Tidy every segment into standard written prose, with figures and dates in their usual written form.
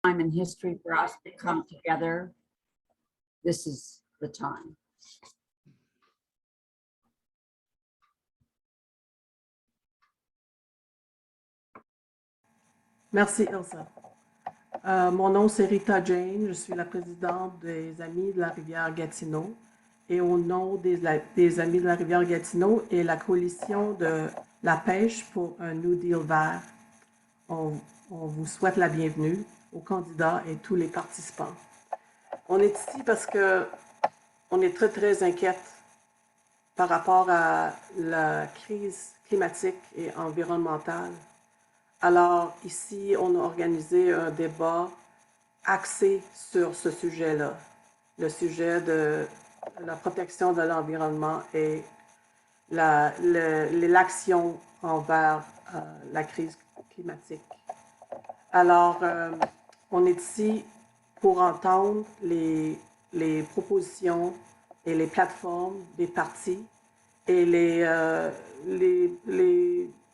time in history for us to come together. This is the time. Merci, Elsa. Mon nom, c'est Rita Jane. Je suis la présidente des Amis de la rivière Gatineau. Et au nom des Amis de la rivière Gatineau et la coalition de la pêche pour un New Deal vert, on vous souhaite la bienvenue aux candidats et tous les participants. On est ici parce qu'on est très, très inquiète par rapport à la crise climatique et environnementale. Alors, ici, on a organisé un débat axé sur ce sujet-là, le sujet de la protection de l'environnement et l'action envers la crise climatique. Alors, on est ici pour entendre les propositions et les plateformes des partis et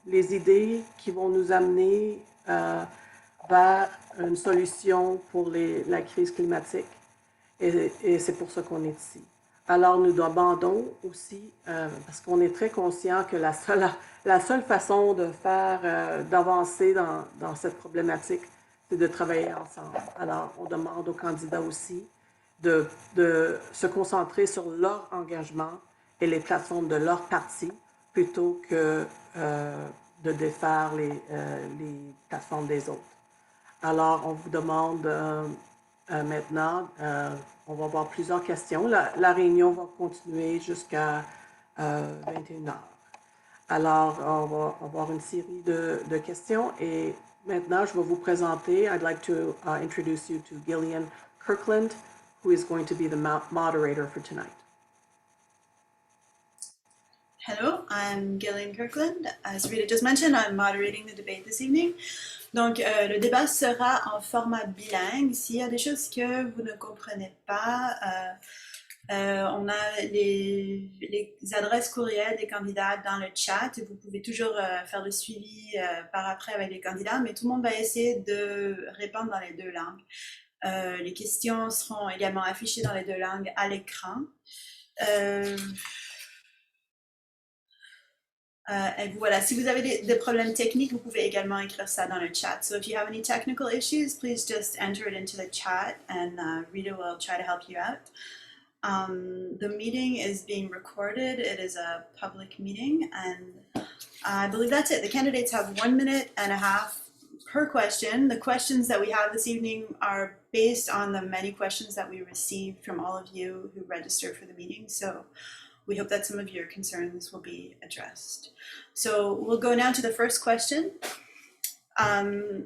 les idées qui vont nous amener vers une solution pour la crise climatique. Et c'est pour ça qu'on est ici. Alors, nous demandons aussi, parce qu'on est très conscient que la seule façon de d'avancer dans cette problématique, c'est de travailler ensemble. Alors, on demande aux candidats aussi de se concentrer sur leur engagement et les plateformes de leur parti, plutôt que de défaire les plateformes des autres. Alors, on vous demande maintenant, on va avoir plusieurs questions. La réunion va continuer jusqu'à 21h. Alors, on va avoir une série de questions et maintenant, je vais vous présenter. I'd like to introduce you to Gillian Kirkland, who is going to be the moderator for tonight. Hello, I'm Gillian Kirkland. As Rita just mentioned, I'm moderating the debate this evening. Donc, le débat sera en format bilingue. S'il y a des choses que vous ne comprenez pas, on a les adresses courriels des candidats dans le chat. Vous pouvez toujours faire le suivi par après avec les candidats, mais tout le monde va essayer de répondre dans les deux langues. Les questions seront également affichées dans les deux langues à l'écran. Et voilà, si vous avez des problèmes techniques, vous pouvez également écrire ça dans le chat. So if you have any technical issues, please just enter it into the chat and Rita will try to help you out. The meeting is being recorded. It is a public meeting and I believe that's it. The candidates have 1.5 minutes per question. The questions that we have this evening are based on the many questions that we received from all of you who registered for the meeting. So we hope that some of your concerns will be addressed. So we'll go now to the first question. And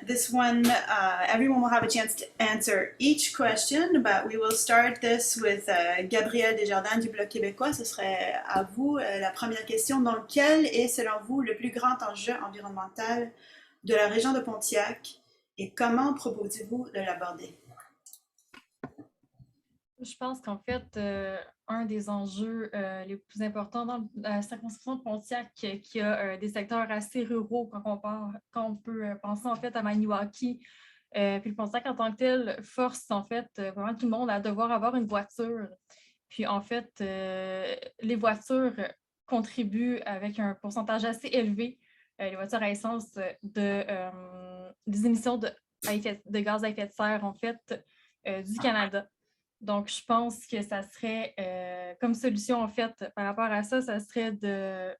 this one, everyone will have a chance to answer each question, but we will start this with Gabriel Desjardins du Bloc québécois. Ce serait à vous la première question. Donc, quel est, selon vous, le plus grand enjeu environnemental de la région de Pontiac et comment proposez-vous de l'aborder? Je pense qu'en fait, un des enjeux les plus importants dans la circonscription de Pontiac, qui a des secteurs assez ruraux quand on peut penser en fait à Maniwaki, puis le Pontiac en tant que tel force en fait vraiment tout le monde à devoir avoir une voiture. Puis en fait, les voitures contribuent avec un pourcentage assez élevé, les voitures à essence, des émissions de gaz à effet de serre en fait du Canada. Donc, je pense que ça serait, comme solution, en fait, par rapport à ça, ça serait de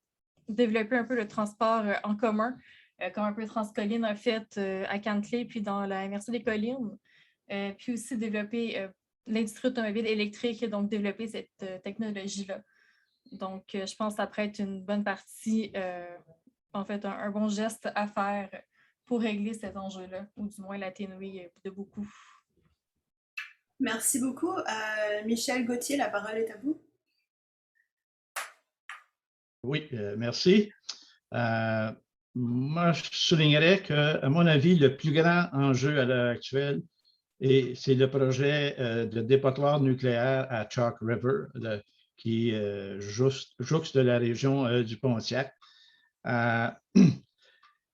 développer un peu le transport en commun, comme un peu Transcolline a fait à Cantley, puis dans la MRC des Collines, puis aussi développer l'industrie automobile électrique, donc développer cette technologie-là. Donc, je pense que ça pourrait être une bonne partie, en fait, un bon geste à faire pour régler cet enjeu-là, ou du moins l'atténuer de beaucoup. Merci beaucoup. Michel Gauthier, la parole est à vous. Oui, merci. Moi, je soulignerais que, à mon avis, le plus grand enjeu à l'heure actuelle, c'est le projet de dépotoir nucléaire à Chalk River, qui jouxte la région du Pontiac.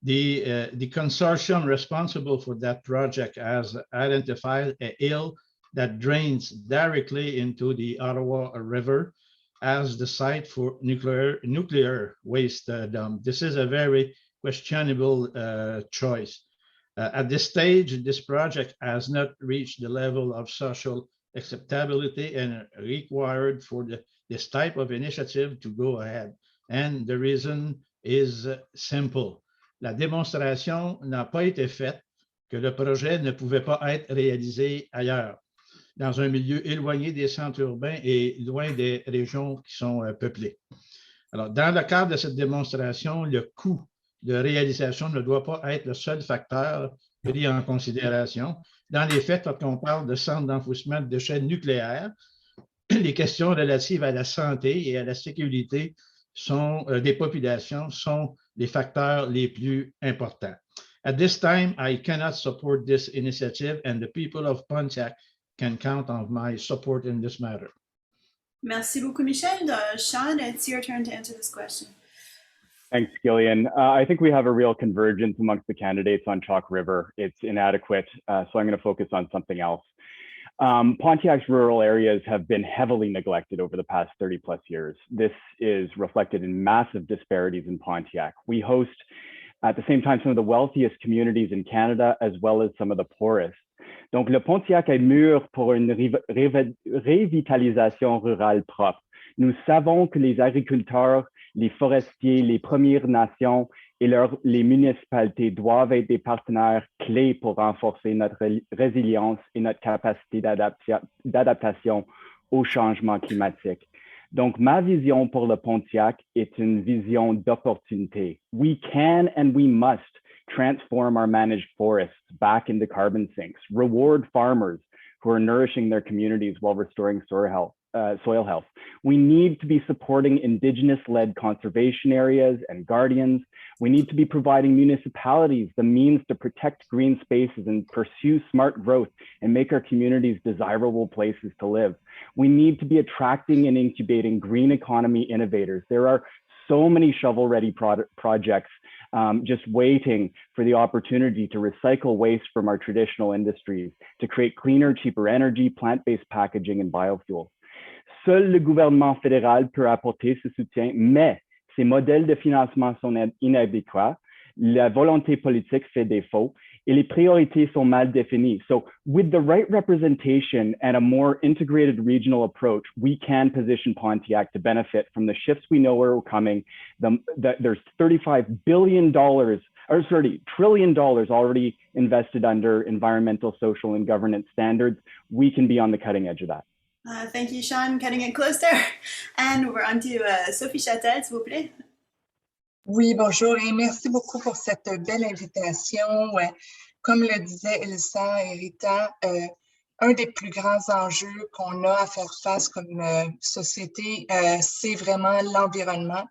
The consortium responsible for that project has identified a hill that drains directly into the Ottawa River as the site for nuclear waste dump. This is a very questionable choice. At this stage, this project has not reached the level of social acceptability and required for this type of initiative to go ahead. And the reason is simple. La démonstration n'a pas été faite que le projet ne pouvait pas être réalisé ailleurs, dans un milieu éloigné des centres urbains et loin des régions qui sont peuplées. Alors, dans le cadre de cette démonstration, le coût de réalisation ne doit pas être le seul facteur pris en considération. Dans les faits, quand on parle de centres d'enfouissement de déchets nucléaires, les questions relatives à la santé et à la sécurité des populations sont les facteurs les plus importants. At this time, I cannot support this initiative, and the people of Pontiac can count on my support in this matter. Merci beaucoup, Michel. Sean, it's your turn to answer this question. Thanks, Gillian. I think we have a real convergence amongst the candidates on Chalk River. It's inadequate, so I'm going to focus on something else. Pontiac's rural areas have been heavily neglected over the past 30 plus years. This is reflected in massive disparities in Pontiac. We host, at the same time, some of the wealthiest communities in Canada, as well as some of the poorest. Donc, le Pontiac est mûr pour une revitalisation rurale propre. Nous savons que les agriculteurs, les forestiers, les Premières Nations et les municipalités doivent être des partenaires clés pour renforcer notre résilience et notre capacité d'adaptation au changement climatique. Donc, ma vision pour le Pontiac est une vision d'opportunité. We can and we must transform our managed forests back into carbon sinks, reward farmers who are nourishing their communities while restoring soil health. We need to be supporting Indigenous-led conservation areas and guardians. We need to be providing municipalities the means to protect green spaces and pursue smart growth and make our communities desirable places to live. We need to be attracting and incubating green economy innovators. There are so many shovel-ready projects just waiting for the opportunity to recycle waste from our traditional industries, to create cleaner, cheaper energy, plant-based packaging, and biofuels. Seul le gouvernement fédéral peut apporter ce soutien, mais ces modèles de financement sont inadéquats, la volonté politique fait défaut, et les priorités sont mal définies. So with the right representation and a more integrated regional approach, we can position Pontiac to benefit from the shifts we know are coming. There's $35 billion, trillion already invested under environmental, social, and governance standards. We can be on the cutting edge of that. Thank you, Sean. Cutting it close there. And we're on to Sophie Châtel, s'il vous plaît. Oui, bonjour et merci beaucoup pour cette belle invitation. Comme le disait Elsa et Rita, un des plus grands enjeux qu'on a à faire face comme société, c'est vraiment l'environnement.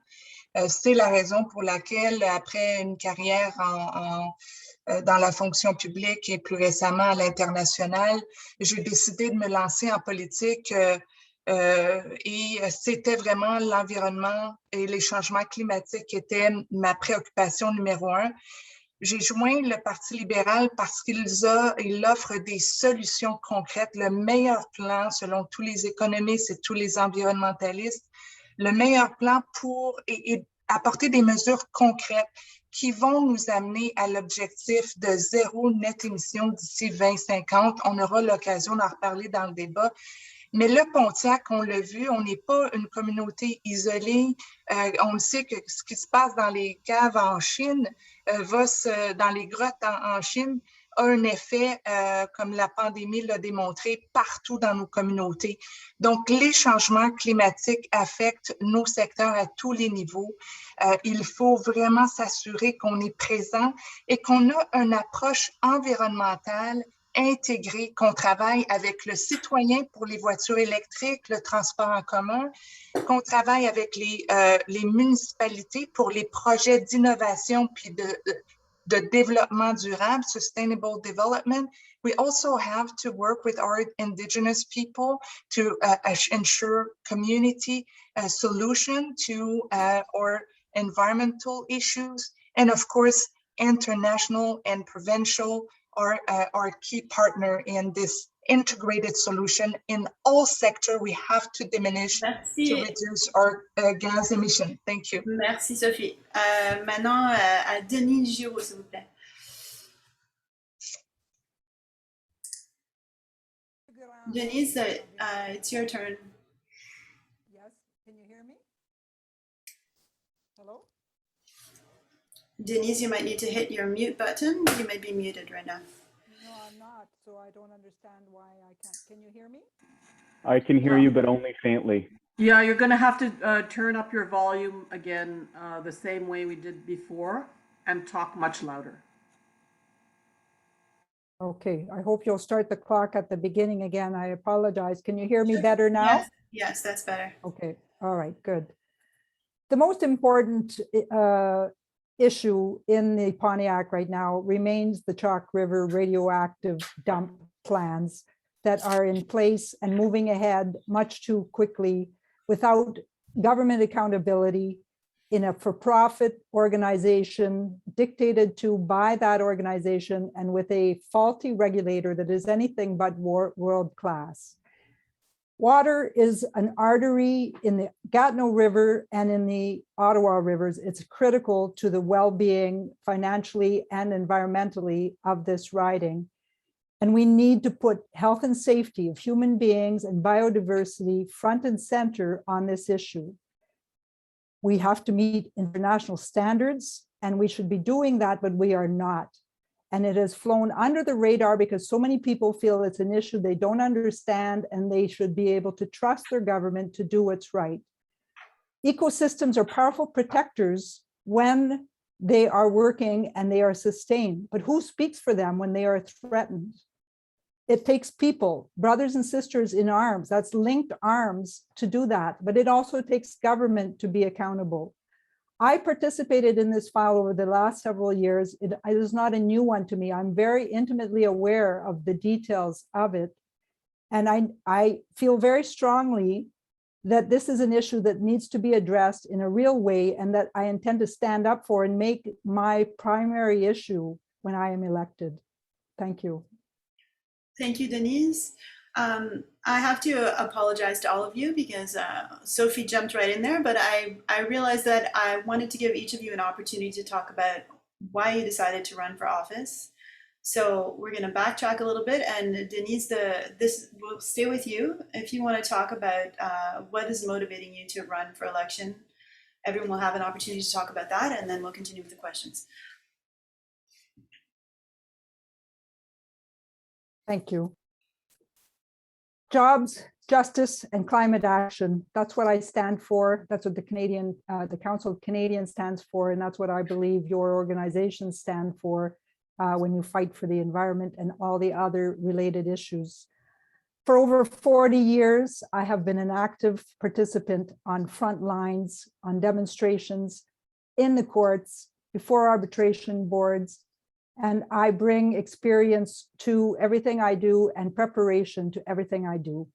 C'est la raison pour laquelle, après une carrière dans la fonction publique et plus récemment à l'international, j'ai décidé de me lancer en politique et c'était vraiment l'environnement et les changements climatiques qui étaient ma préoccupation numéro 1. J'ai joint le Parti libéral parce qu'il offre des solutions concrètes, le meilleur plan selon tous les économistes et tous les environnementalistes, le meilleur plan pour apporter des mesures concrètes qui vont nous amener à l'objectif de zéro net émission d'ici 2050. On aura l'occasion d'en reparler dans le débat. Mais le Pontiac, on l'a vu, on n'est pas une communauté isolée. On le sait que ce qui se passe dans les caves en Chine, dans les grottes en Chine, a un effet, comme la pandémie l'a démontré, partout dans nos communautés. Donc, les changements climatiques affectent nos secteurs à tous les niveaux. Il faut vraiment s'assurer qu'on est présent et qu'on a une approche environnementale intégrée, qu'on travaille avec le citoyen pour les voitures électriques, le transport en commun, qu'on travaille avec les municipalités pour les projets d'innovation puis de développement durable, sustainable development. We also have to work with our Indigenous people to ensure community solution to our environmental issues. And of course, international and provincial are our key partner in this integrated solution. In all sectors, we have to diminish, to Merci. reduce our gas emission. Thank you. Merci, Sophie. Maintenant, à Denise Giraud, s'il vous plaît. Denise, it's your turn. Yes, can you hear me? Hello? Denise, you might need to hit your mute button. You may be muted right now. No, I'm not, so I don't understand why I can't. Can you hear me? I can hear you, but only faintly. Yeah, you're going to have to turn up your volume again the same way we did before and talk much louder. Okay, I hope you'll start the clock at the beginning again. I apologize. Can you hear me better now? Yes, yes, that's better. Okay, all right, good. The most important issue in the Pontiac right now remains the Chalk River radioactive dump plans that are in place and moving ahead much too quickly without government accountability in a for-profit organization dictated to by that organization and with a faulty regulator that is anything but world-class. Water is an artery in the Gatineau River and in the Ottawa rivers. It's critical to the well-being financially and environmentally of this riding. And we need to put health and safety of human beings and biodiversity front and center on this issue. We have to meet international standards, and we should be doing that, but we are not. And it has flown under the radar because so many people feel it's an issue they don't understand, and they should be able to trust their government to do what's right. Ecosystems are powerful protectors when they are working and they are sustained, but who speaks for them when they are threatened? It takes people, brothers and sisters in arms, that's linked arms to do that, but it also takes government to be accountable. I participated in this file over the last several years. It is not a new one to me. I'm very intimately aware of the details of it. And I feel very strongly that this is an issue that needs to be addressed in a real way and that I intend to stand up for and make my primary issue when I am elected. Thank you. Thank you, Denise. I have to apologize to all of you because Sophie jumped right in there, but I realized that I wanted to give each of you an opportunity to talk about why you decided to run for office. So we're going to backtrack a little bit, and Denise, this will stay with you. If you want to talk about what is motivating you to run for election, everyone will have an opportunity to talk about that, and then we'll continue with the questions. Thank you. Jobs, justice, and climate action. That's what I stand for. That's what the Council of Canadians stands for. And that's what I believe your organizations stand for when you fight for the environment and all the other related issues. For over 40 years, I have been an active participant on front lines, on demonstrations, in the courts, before arbitration boards, and I bring experience to everything I do and preparation to everything I do.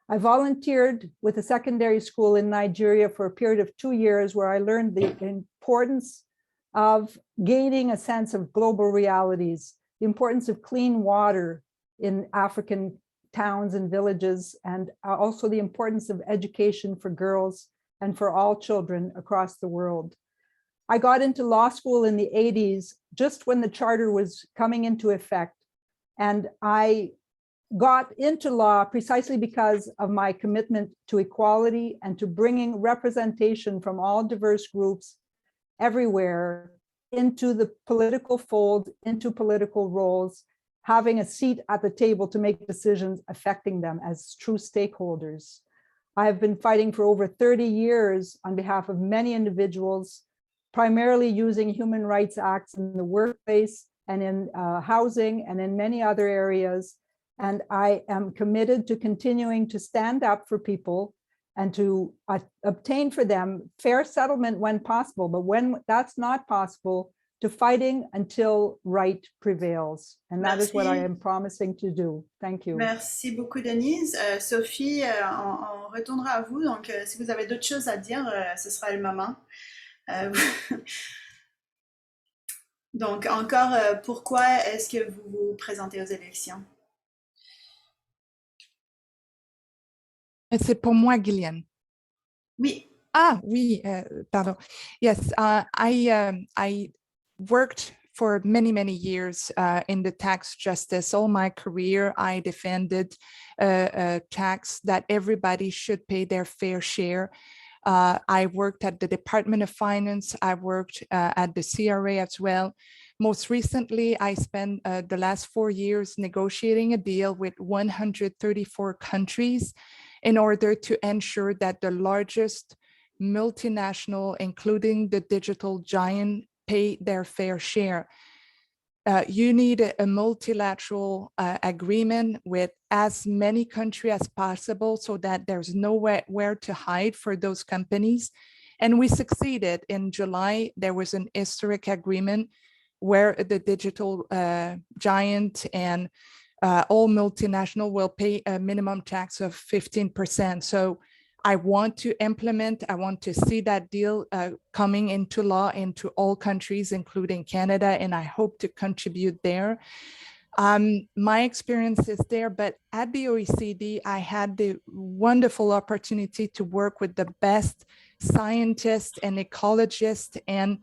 I volunteered with a secondary school in Nigeria for a period of 2 years where I learned the importance of gaining a sense of global realities, the importance of clean water in African towns and villages, and also the importance of education for girls and for all children across the world. I got into law school in the 80s, just when the charter was coming into effect. And I got into law precisely because of my commitment to equality and to bringing representation from all diverse groups everywhere into the political fold, into political roles, having a seat at the table to make decisions affecting them as true stakeholders. I have been fighting for over 30 years on behalf of many individuals, primarily using human rights acts in the workplace and in housing and in many other areas. And I am committed to continuing to stand up for people and to obtain for them fair settlement when possible. But when that's not possible, to fighting until right prevails. And that is what I am promising to do. Thank you. Merci beaucoup, Denise. Sophie, on retournera à vous. Donc, si vous avez d'autres choses à dire, ce sera le moment. Donc, encore, pourquoi est-ce que vous vous présentez aux élections? C'est pour moi, Gillian. Oui. Ah, oui, pardon. Yes, I worked for many, many years in the tax justice. All my career, I defended tax that everybody should pay their fair share. I worked at the Department of Finance. I worked at the CRA as well. Most recently, I spent the last 4 years negotiating a deal with 134 countries in order to ensure that the largest multinational, including the digital giant, pay their fair share. You need a multilateral agreement with as many countries as possible so that there's nowhere to hide for those companies. And we succeeded. In July, there was an historic agreement where the digital giant and all multinational will pay a minimum tax of 15%. So I want to implement, I want to see that deal coming into law into all countries, including Canada, and I hope to contribute there. My experience is there, but at the OECD, I had the wonderful opportunity to work with the best scientists and ecologists and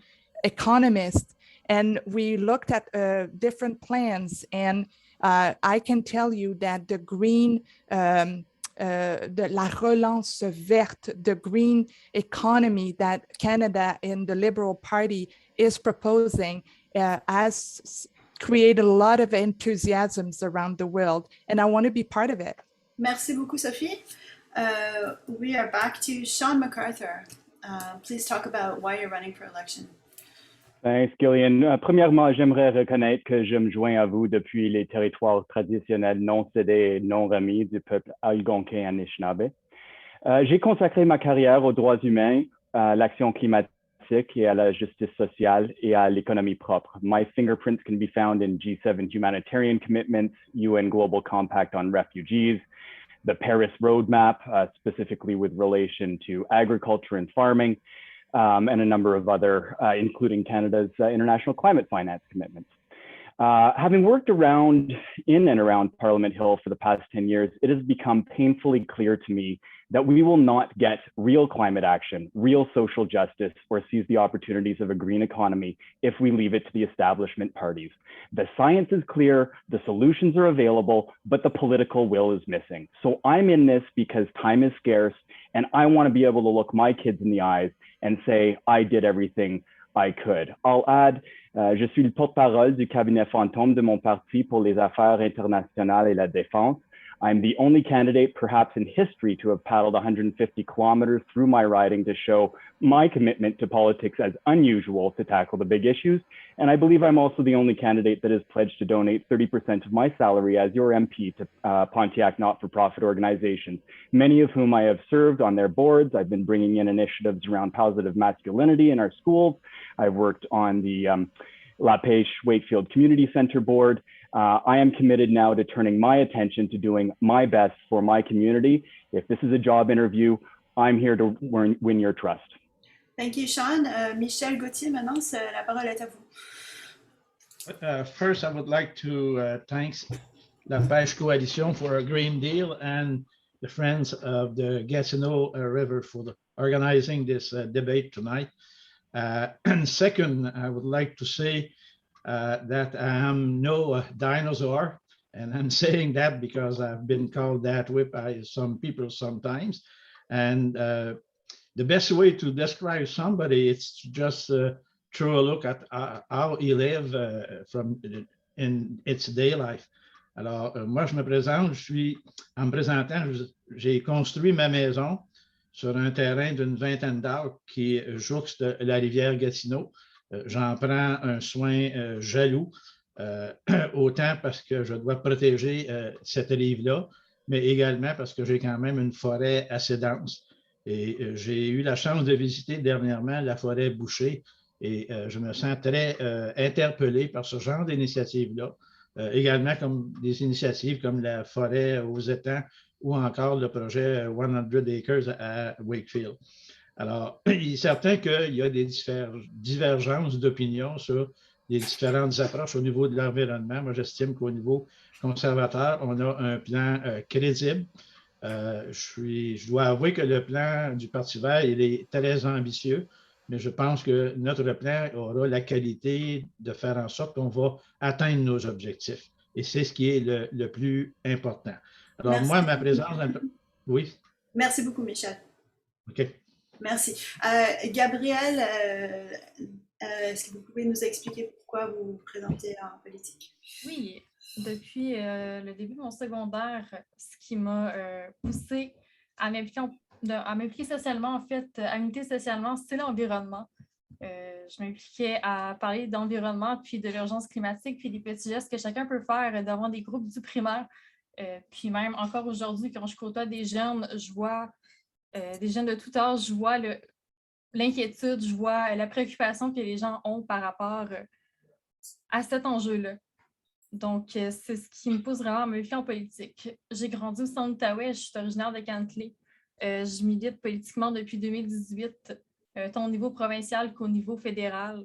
economists, and we looked at different plans, and I can tell you that the green la relance verte, the green economy that Canada and the Liberal Party is proposing has created a lot of enthusiasms around the world, and I want to be part of it. Merci beaucoup, Sophie. We are back to Sean McArthur. Please talk about why you're running for election. Thanks, Gillian. Premièrement, j'aimerais reconnaître que je me joins à vous depuis les territoires traditionnels non cédés et non remis du peuple algonquin Anishinaabe. J'ai consacré ma carrière aux droits humains, à l'action climatique et à la justice sociale et à l'économie propre. My fingerprints can be found in G7 humanitarian commitments, UN Global Compact on refugees, the Paris Roadmap, specifically with relation to agriculture and farming, and a number of other, including Canada's international climate finance commitments. Having worked in and around Parliament Hill for the past 10 years, it has become painfully clear to me that we will not get real climate action, real social justice, or seize the opportunities of a green economy if we leave it to the establishment parties. The science is clear, the solutions are available, but the political will is missing. So I'm in this because time is scarce, and I want to be able to look my kids in the eyes and say, I did everything I could. I'll add, je suis le porte-parole du cabinet fantôme de mon parti pour les affaires internationales et la défense. I'm the only candidate, perhaps in history, to have paddled 150 kilometers through my riding to show my commitment to politics as unusual to tackle the big issues. And I believe I'm also the only candidate that has pledged to donate 30% of my salary as your MP to Pontiac not-for-profit organizations, many of whom I have served on their boards. I've been bringing in initiatives around positive masculinity in our schools. I've worked on the La Pêche Wakefield Community Center board. I am committed now to turning my attention to doing my best for my community. If this is a job interview, I'm here to win your trust. Thank you, Sean. Michel Gauthier, maintenant, la parole est à vous. First, I would like to thank La Pêche Coalition for a Green Deal and the Friends of the Gatineau River for organizing this debate tonight. And second, I would like to say that I am no dinosaur, and I'm saying that because I've been called that way by some people sometimes. And the best way to describe somebody is just throw a look at how he lives in its day life. Alors, moi, je me présente, en me présentant, j'ai construit ma maison sur un terrain d'une vingtaine d'acres qui jouxte la rivière Gatineau. J'en prends un soin jaloux, autant parce que je dois protéger cette rive-là, mais également parce que j'ai quand même une forêt assez dense. Et j'ai eu la chance de visiter dernièrement la forêt bouchée et je me sens très interpellé par ce genre d'initiative-là, également comme des initiatives comme la forêt aux étangs ou encore le projet 100 Acres à Wakefield. Alors, il est certain qu'il y a des divergences d'opinion sur les différentes approches au niveau de l'environnement. Moi, j'estime qu'au niveau conservateur, on a un plan crédible. Je dois avouer que le plan du Parti vert, il est très ambitieux, mais je pense que notre plan aura la qualité de faire en sorte qu'on va atteindre nos objectifs. Et c'est ce qui est le plus important. Alors, Merci. moi, ma présence... Oui? Merci beaucoup, Michel. OK. Merci. Gabriel, est-ce que vous pouvez nous expliquer pourquoi vous vous présentez en politique? Oui, depuis le début de mon secondaire, ce qui m'a poussé à m'impliquer socialement, en fait, à m'impliquer socialement, c'est l'environnement. Je m'impliquais à parler d'environnement, puis de l'urgence climatique, puis des petits gestes que chacun peut faire devant des groupes du primaire. Puis même encore aujourd'hui, quand je côtoie des jeunes, je vois des jeunes de tout âge, je vois l'inquiétude, je vois la préoccupation que les gens ont par rapport à cet enjeu-là. Donc, c'est ce qui me pousse vraiment à me faire en politique. J'ai grandi au centre d'Outaouais, je suis originaire de Cantley. Je milite politiquement depuis 2018, tant au niveau provincial qu'au niveau fédéral.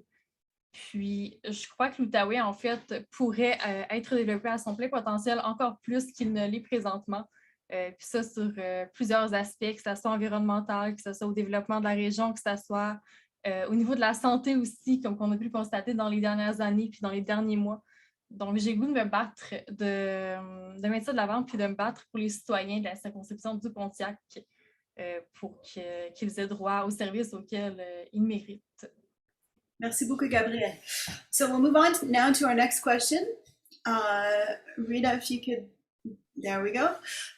Puis, je crois que l'Outaouais, en fait, pourrait être développé à son plein potentiel encore plus qu'il ne l'est présentement. Puis ça, sur plusieurs aspects, que ce soit environnemental, que ce soit au développement de la région, que ce soit au niveau de la santé aussi, comme on a pu le constater dans les dernières années puis dans les derniers mois. Donc, j'ai le goût de me battre, de mettre ça de l'avant puis de me battre pour les citoyens de la circonscription du Pontiac pour qu'ils aient droit aux services auxquels ils méritent. Merci beaucoup, Gabriel. So we'll move on now to our next question. Rita, if you could, there we go.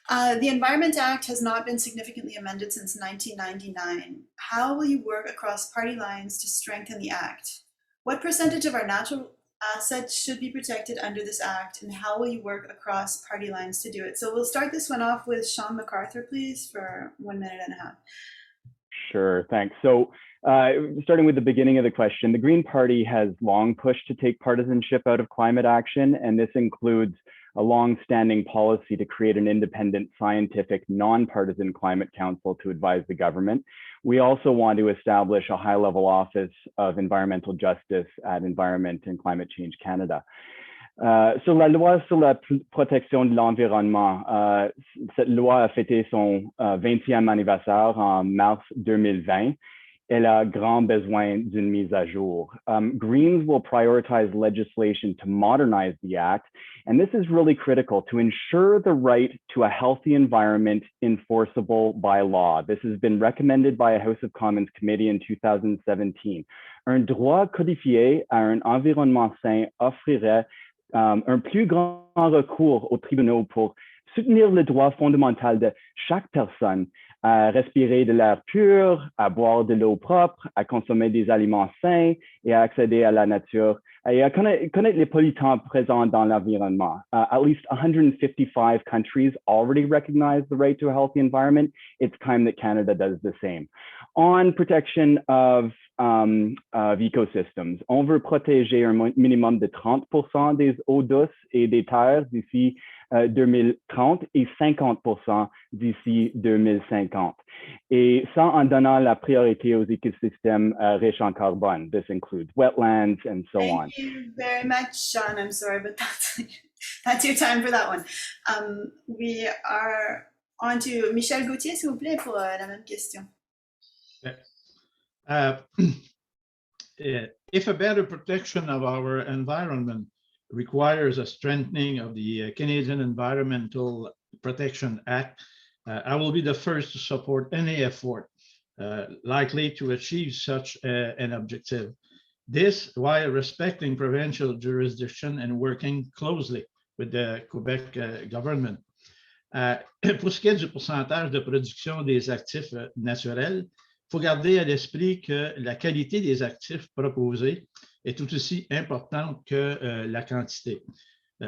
The Environment Act has not been significantly amended since 1999. How will you work across party lines to strengthen the act? What percentage of our natural assets should be protected under this act, and how will you work across party lines to do it? So we'll start this one off with Sean Mccarthy, please, for 1 minute and a half. Sure, thanks. So starting with the beginning of the question, the Green Party has long pushed to take partisanship out of climate action, and this includes a long-standing policy to create an independent, scientific, non-partisan climate council to advise the government. We also want to establish a high-level office of environmental justice at Environment and Climate Change Canada. Sur la loi sur la protection de l'environnement, cette loi a fêté son 20e anniversaire en mars 2020. Elle a grand besoin d'une mise à jour. Greens will prioritize legislation to modernize the act, and this is really critical to ensure the right to a healthy environment enforceable by law. This has been recommended by a House of Commons committee in 2017. Un droit codifié à un environnement sain offrirait un plus grand recours aux tribunaux pour soutenir le droit fondamental de chaque personne à respirer de l'air pur, à boire de l'eau propre, à consommer des aliments sains et à accéder à la nature et à connaître les pollutants présents dans l'environnement. At least 155 countries already recognize the right to a healthy environment. It's time that Canada does the same. On protection of ecosystems, on veut protéger un minimum de 30% des eaux douces et des terres d'ici 2030 et 50% d'ici 2050. Et ça en donnant la priorité aux écosystèmes riches en carbone. This includes wetlands and so on. Thank you very much, Sean. I'm sorry, but that's your time for that one. We are on to Michel Gauthier, s'il vous plaît, pour la même question. If a better protection of our environment requires a strengthening of the Canadian Environmental Protection Act, I will be the first to support any effort likely to achieve such an objective. This while respecting provincial jurisdiction and working closely with the Quebec government. Pour ce qui est du pourcentage de production des actifs naturels, il faut garder à l'esprit que la qualité des actifs proposés est tout aussi importante que la quantité.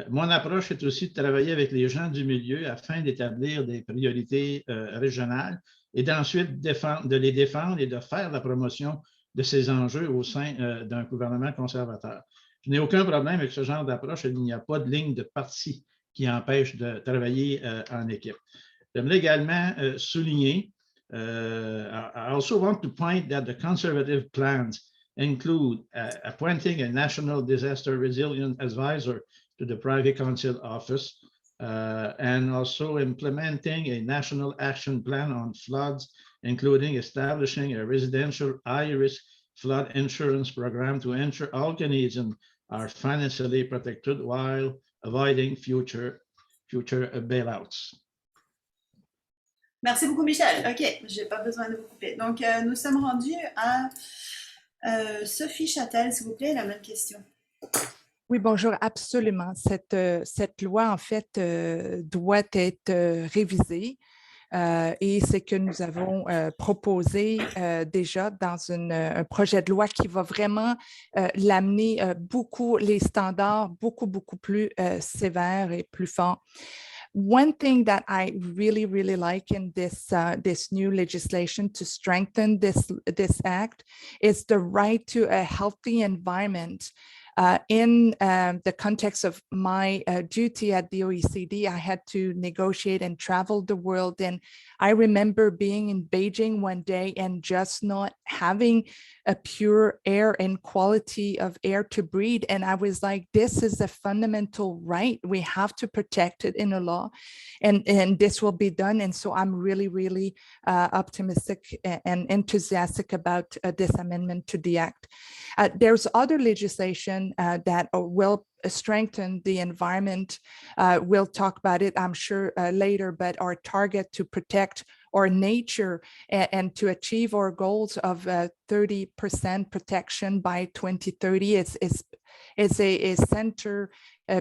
Mon approche est aussi de travailler avec les gens du milieu afin d'établir des priorités régionales et d'ensuite de les défendre et de faire la promotion de ces enjeux au sein d'un gouvernement conservateur. Je n'ai aucun problème avec ce genre d'approche. Il n'y a pas de ligne de parti qui empêche de travailler en équipe. J'aimerais également souligner I also want to point that the conservative plans include appointing a national disaster resilience advisor to the Privy Council office, and also implementing a national action plan on floods, including establishing a residential high-risk flood insurance program to ensure all Canadians are financially protected while avoiding future bailouts. Merci beaucoup, Michel. OK, j'ai pas besoin de vous couper. Donc, nous sommes rendus à Sophie Châtel, s'il vous plaît, la même question. Oui, bonjour, absolument. Cette loi, en fait, doit être révisée. Et c'est que nous avons proposé déjà dans un projet de loi qui va vraiment l'amener les standards beaucoup plus sévères et plus forts. One thing that I really like in this new legislation to strengthen this act is the right to a healthy environment. In the context of my duty at the OECD, I had to negotiate and travel the world. And I remember being in Beijing one day and just not having a pure air and quality of air to breathe. And I was like, this is a fundamental right. We have to protect it in a law, and this will be done. And so I'm really optimistic and enthusiastic about this amendment to the act. There's other legislation that will strengthen the environment. We'll talk about it, I'm sure, later, but our target to protect our nature and to achieve our goals of 30% protection by 2030 is a center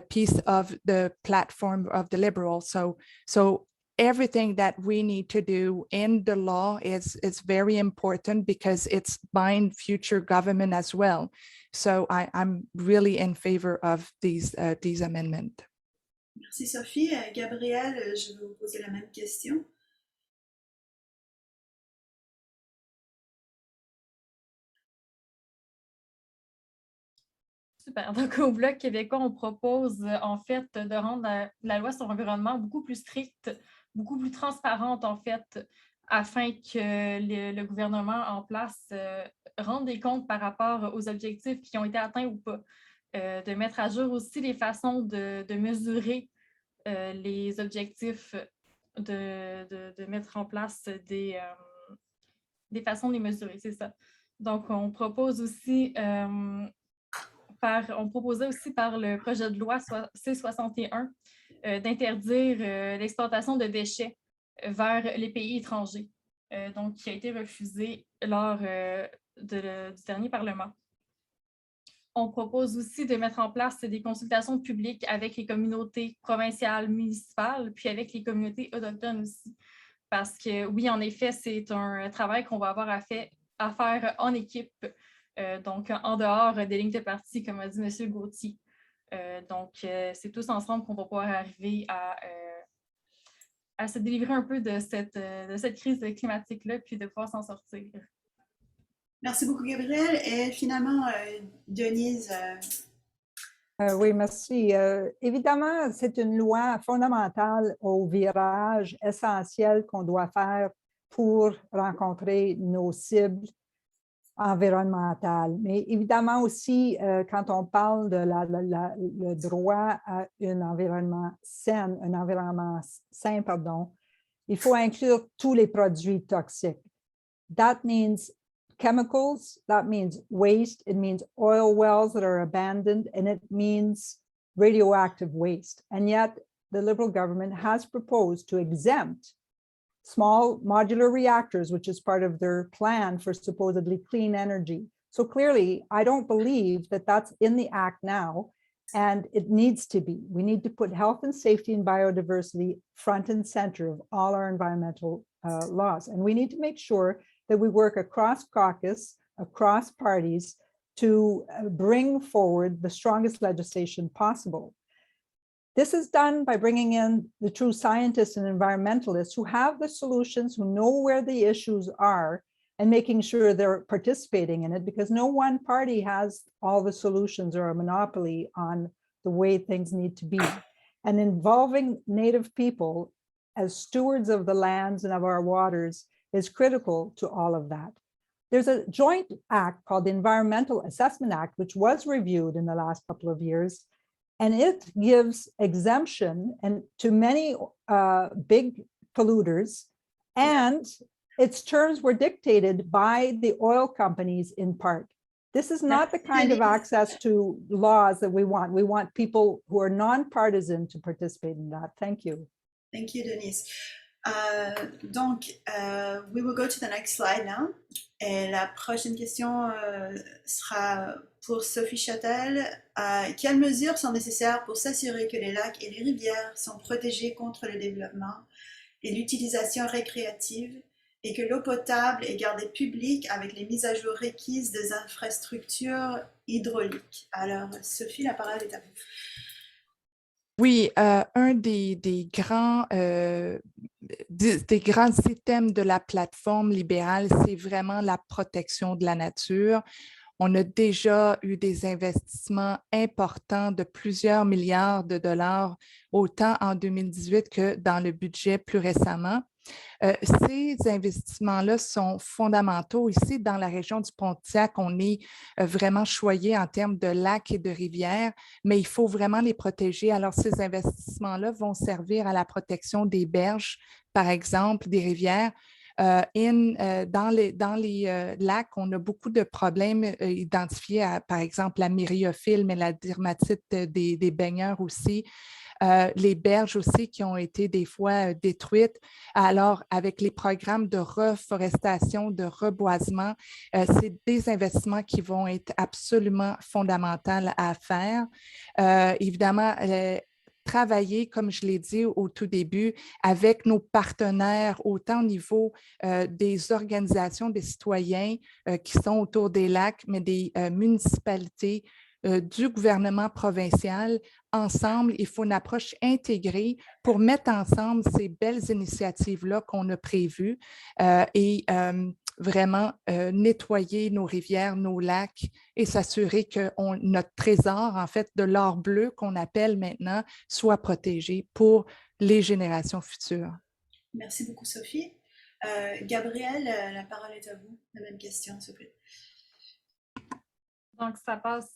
piece of the platform of the Liberals. So everything that we need to do in the law is very important because it's bind future government as well. So I'm really in favor of these amendments. Merci, Sophie. Gabrielle, je vais vous poser la même question. Super. Donc, au Bloc québécois, on propose en fait de rendre la loi sur l'environnement beaucoup plus stricte, beaucoup plus transparente en fait, afin que le gouvernement en place rende des comptes par rapport aux objectifs qui ont été atteints ou pas. De mettre à jour aussi les façons de mesurer les objectifs, de mettre en place des façons de les mesurer, c'est ça. Donc, on propose aussi... on proposait aussi par le projet de loi C-61 d'interdire l'exportation de déchets vers les pays étrangers, donc qui a été refusé lors du dernier Parlement. On propose aussi de mettre en place des consultations publiques avec les communautés provinciales, municipales, puis avec les communautés autochtones aussi. Parce que oui, en effet, c'est un travail qu'on va avoir à faire en équipe. Donc, en dehors des lignes de parti, comme a dit M. Gauthier. Donc, c'est tous ensemble qu'on va pouvoir arriver à se délivrer un peu de cette crise climatique-là, puis de pouvoir s'en sortir. Merci beaucoup, Gabrielle. Et finalement, Denise. Oui, merci. Évidemment, c'est une loi fondamentale au virage essentiel qu'on doit faire pour rencontrer nos cibles environnementale. Mais évidemment aussi, quand on parle de le droit à un environnement sain, il faut inclure tous les produits toxiques. That means chemicals, that means waste, it means oil wells that are abandoned, and it means radioactive waste. And yet the Liberal government has proposed to exempt small modular reactors, which is part of their plan for supposedly clean energy. So clearly, I don't believe that that's in the act now, and it needs to be. We need to put health and safety and biodiversity front and center of all our environmental laws. And we need to make sure that we work across caucus, across parties to bring forward the strongest legislation possible. This is done by bringing in the true scientists and environmentalists who have the solutions, who know where the issues are, and making sure they're participating in it, because no one party has all the solutions or a monopoly on the way things need to be. And involving Native people as stewards of the lands and of our waters is critical to all of that. there's a joint act called the Environmental Assessment Act, which was reviewed in the last couple of years, and it gives exemption and to many big polluters, and its terms were dictated by the oil companies in part. This is not the kind of access to laws that we want. We want people who are non-partisan to participate in that. Thank you. Thank you, Denise. We will go to the next slide now. Et la prochaine question sera pour Sophie Châtel. Quelles mesures sont nécessaires pour s'assurer que les lacs et les rivières sont protégés contre le développement et l'utilisation récréative, et que l'eau potable est gardée publique avec les mises à jour requises des infrastructures hydrauliques? Alors, Sophie, la parole est à vous. Oui, un des grands items de la plateforme libérale, c'est vraiment la protection de la nature. On a déjà eu des investissements importants de plusieurs milliards de dollars, autant en 2018 que dans le budget plus récemment. Ces investissements-là sont fondamentaux. Ici, dans la région du Pontiac, on est vraiment choyé en termes de lacs et de rivières, mais il faut vraiment les protéger. Alors, ces investissements-là vont servir à la protection des berges, par exemple, des rivières. Dans les lacs, on a beaucoup de problèmes identifiés, par exemple, la myriophylle, mais la dermatite des baigneurs aussi. Les berges aussi qui ont été des fois détruites. Alors, avec les programmes de reforestation, de reboisement, c'est des investissements qui vont être absolument fondamentaux à faire. Évidemment, travailler, comme je l'ai dit au tout début, avec nos partenaires, autant au niveau des organisations des citoyens qui sont autour des lacs, mais des municipalités, du gouvernement provincial. Ensemble, il faut une approche intégrée pour mettre ensemble ces belles initiatives-là qu'on a prévues et vraiment nettoyer nos rivières, nos lacs et s'assurer que notre trésor, en fait, de l'or bleu qu'on appelle maintenant, soit protégé pour les générations futures. Merci beaucoup, Sophie. Gabrielle, la parole est à vous. La même question, s'il vous plaît. Donc, ça passe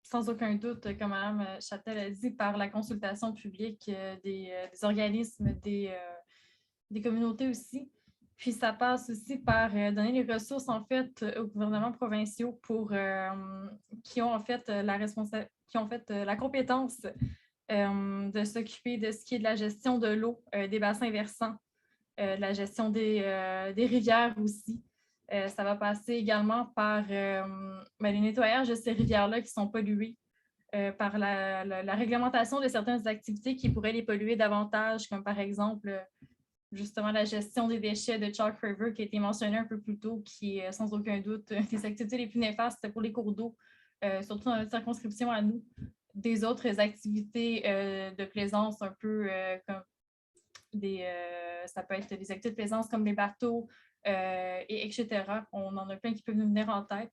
sans aucun doute, comme Mme Châtel a dit, par la consultation publique des organismes, des communautés aussi. Puis, ça passe aussi par donner les ressources, en fait, aux gouvernements provinciaux qui ont, en fait, la compétence de s'occuper de ce qui est de la gestion de l'eau, des bassins versants, la gestion des rivières aussi. Ça va passer également par les nettoyages de ces rivières-là qui sont polluées, par la réglementation de certaines activités qui pourraient les polluer davantage, comme par exemple justement la gestion des déchets de Chalk River qui a été mentionné un peu plus tôt, qui est sans aucun doute des activités les plus néfastes pour les cours d'eau, surtout dans notre circonscription à nous. Des autres activités de plaisance un peu comme ça peut être des activités de plaisance comme les bateaux, et etc. On en a plein qui peuvent nous venir en tête.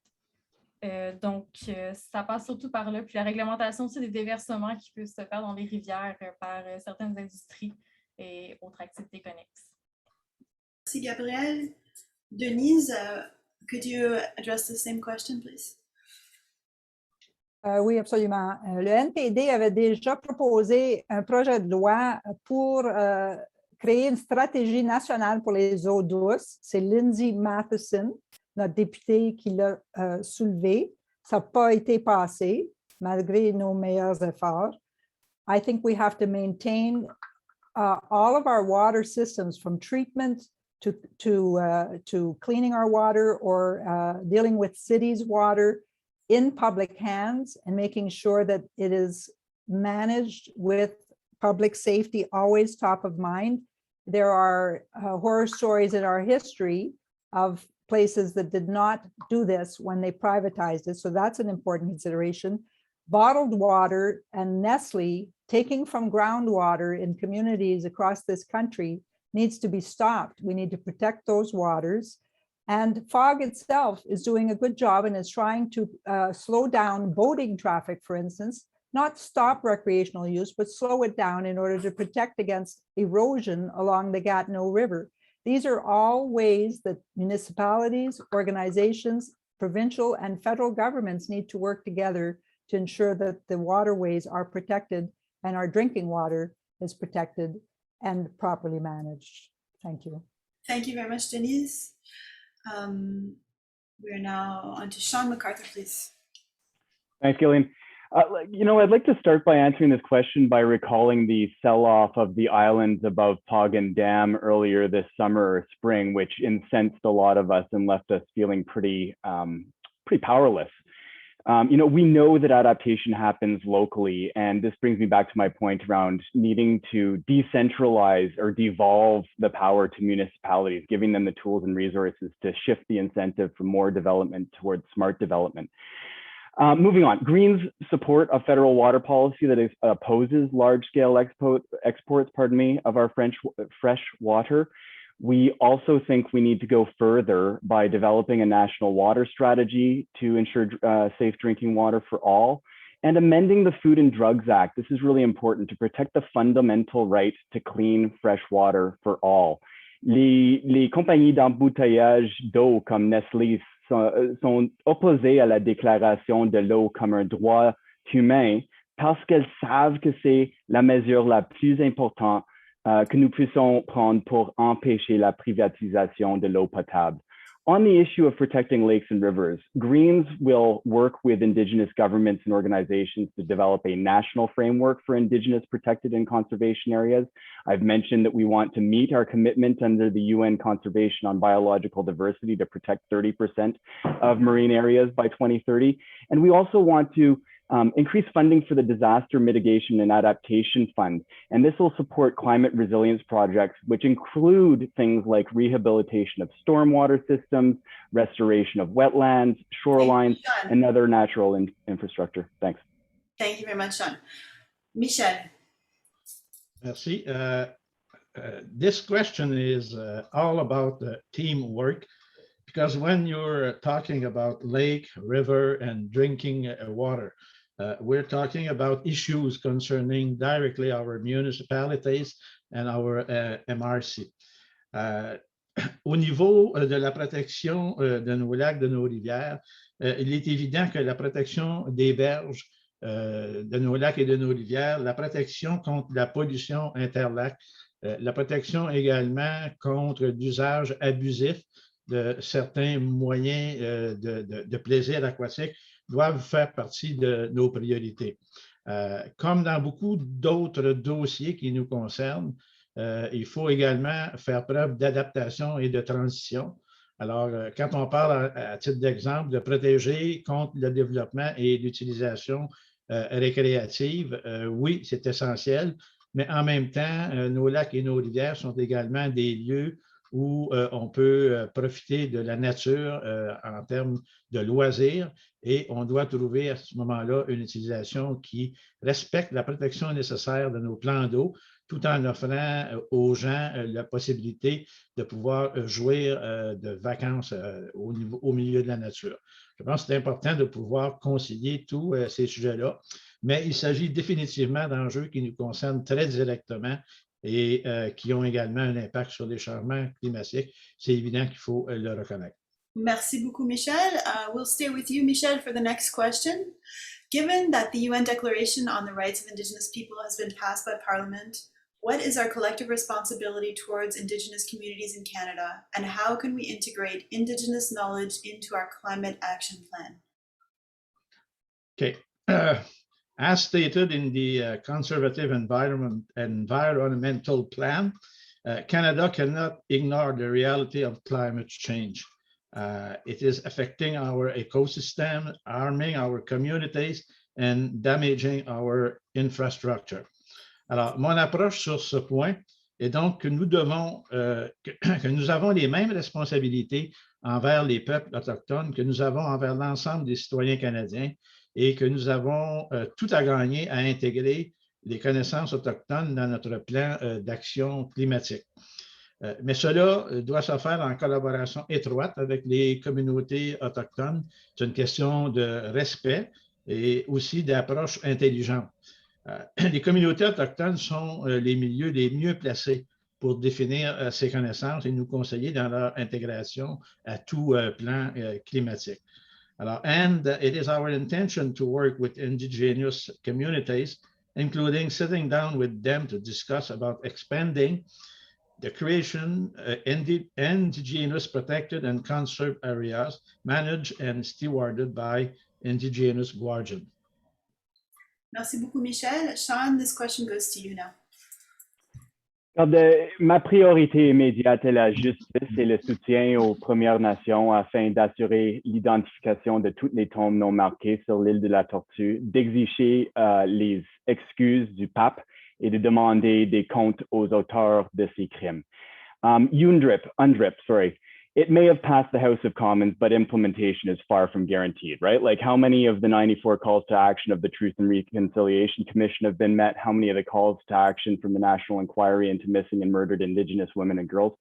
Ça passe surtout par là. Puis la réglementation aussi des déversements qui peuvent se faire dans les rivières par certaines industries et autres activités connexes. Merci, Gabrielle. Denise, could you address the same question, please? Oui, absolument. Le NPD avait déjà proposé un projet de loi pour créer une stratégie nationale pour les eaux douces. C'est Lindsay Matheson, notre députée, qui l'a soulevé. Ça n'a pas été passé, malgré nos meilleurs efforts. I think we have to maintain all of our water systems, from treatment to cleaning our water or dealing with cities' water, in public hands, and making sure that it is managed with public safety always top of mind. There are horror stories in our history of places that did not do this when they privatized it. So that's an important consideration. Bottled water and Nestle taking from groundwater in communities across this country needs to be stopped. We need to protect those waters. And FOG itself is doing a good job and is trying to slow down boating traffic, for instance, not stop recreational use, but slow it down in order to protect against erosion along the Gatineau River. These are all ways that municipalities, organizations, provincial and federal governments need to work together to ensure that the waterways are protected and our drinking water is protected and properly managed. Thank you. Thank you very much, Denise. We're now on to Sean McCarthy, please. Thanks, Gillian. I'd like to start by answering this question by recalling the sell-off of the islands above Pagan Dam earlier this summer or spring, which incensed a lot of us and left us feeling pretty powerless. We know that adaptation happens locally, and this brings me back to my point around needing to decentralize or devolve the power to municipalities, giving them the tools and resources to shift the incentive from more development towards smart development. Moving on, Greens support a federal water policy that opposes large-scale exports, of our fresh water. We also think we need to go further by developing a national water strategy to ensure safe drinking water for all, and amending the Food and Drugs Act. This is really important to protect the fundamental right to clean, fresh water for all. Les compagnies d'embouteillage d'eau comme Nestlé sont opposées à la déclaration de l'eau comme un droit humain parce qu'elles savent que c'est la mesure la plus importante que nous puissions prendre pour empêcher la privatisation de l'eau potable. On the issue of protecting lakes and rivers, Greens will work with Indigenous governments and organizations to develop a national framework for Indigenous protected and conservation areas. I've mentioned that we want to meet our commitment under the UN Conservation on Biological Diversity to protect 30% of marine areas by 2030. And we also want to increase funding for the Disaster Mitigation and Adaptation Fund. And this will support climate resilience projects, which include things like rehabilitation of stormwater systems, restoration of wetlands, shorelines, and other natural infrastructure. Thanks. Thank you very much, Sean. Michel. Merci. This question is all about teamwork, because when you're talking about lake, river, and drinking water, we're talking about issues concerning directly our municipalities and our MRC. Au niveau de la protection de nos lacs, de nos rivières, il est évident que la protection des berges de nos lacs et de nos rivières, la protection contre la pollution interlac, la protection également contre l'usage abusif de certains moyens de plaisir aquatique doivent faire partie de nos priorités. Comme dans beaucoup d'autres dossiers qui nous concernent, il faut également faire preuve d'adaptation et de transition. Alors, quand on parle à titre d'exemple de protéger contre le développement et l'utilisation récréative, oui, c'est essentiel, mais en même temps, nos lacs et nos rivières sont également des lieux où on peut profiter de la nature en termes de loisirs, et on doit trouver à ce moment-là une utilisation qui respecte la protection nécessaire de nos plans d'eau, tout en offrant aux gens la possibilité de pouvoir jouir de vacances au milieu de la nature. Je pense que c'est important de pouvoir concilier tous ces sujets-là, mais il s'agit définitivement d'enjeux qui nous concernent très directement et qui ont également un impact sur les changements climatiques. C'est évident qu'il faut le reconnaître. Merci beaucoup, Michel. We'll stay with you, Michel, for the next question. Given that the UN Declaration on the Rights of Indigenous People has been passed by Parliament, what is our collective responsibility towards Indigenous communities in Canada, and how can we integrate Indigenous knowledge into our climate action plan? Okay. As stated in the Conservative Environmental Plan, Canada cannot ignore the reality of climate change. It is affecting our ecosystem, harming our communities, and damaging our infrastructure. Alors, mon approche sur ce point est donc que nous avons les mêmes responsabilités envers les peuples autochtones que nous avons envers l'ensemble des citoyens canadiens, et que nous avons tout à gagner à intégrer les connaissances autochtones dans notre plan d'action climatique. Mais cela doit se faire en collaboration étroite avec les communautés autochtones. C'est une question de respect et aussi d'approche intelligente. Les communautés autochtones sont les milieux les mieux placés pour définir ces connaissances et nous conseiller dans leur intégration à tout plan climatique. Alors, and it is our intention to work with indigenous communities, including sitting down with them to discuss about expanding the creation indigenous protected and conserved areas managed and stewarded by indigenous guardians. Merci beaucoup, Michel. Sean, this question goes to you now. Ma priorité immédiate est la justice et le soutien aux Premières Nations afin d'assurer l'identification de toutes les tombes non marquées sur l'île de la Tortue, d'exiger les excuses du pape et de demander des comptes aux auteurs de ces crimes. UNDRIP, it may have passed the House of Commons, but implementation is far from guaranteed, right? Like how many of the 94 calls to action of the Truth and Reconciliation Commission have been met? How many of the calls to action from the National Inquiry into Missing and Murdered Indigenous Women and Girls?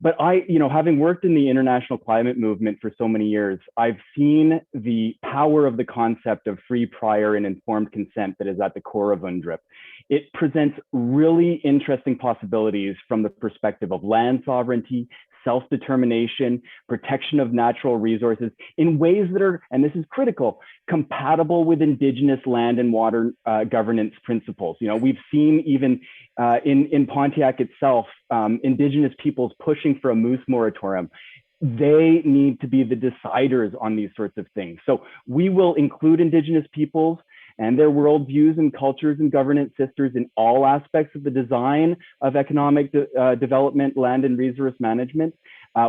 But having worked in the international climate movement for so many years, I've seen the power of the concept of free, prior, and informed consent that is at the core of UNDRIP. It presents really interesting possibilities from the perspective of land sovereignty, self-determination, protection of natural resources in ways that are, and this is critical, compatible with Indigenous land and water governance principles. We've seen even in Pontiac itself, Indigenous peoples pushing for a moose moratorium. They need to be the deciders on these sorts of things. So we will include Indigenous peoples and their worldviews and cultures and governance systems in all aspects of the design of economic development, land and resource management.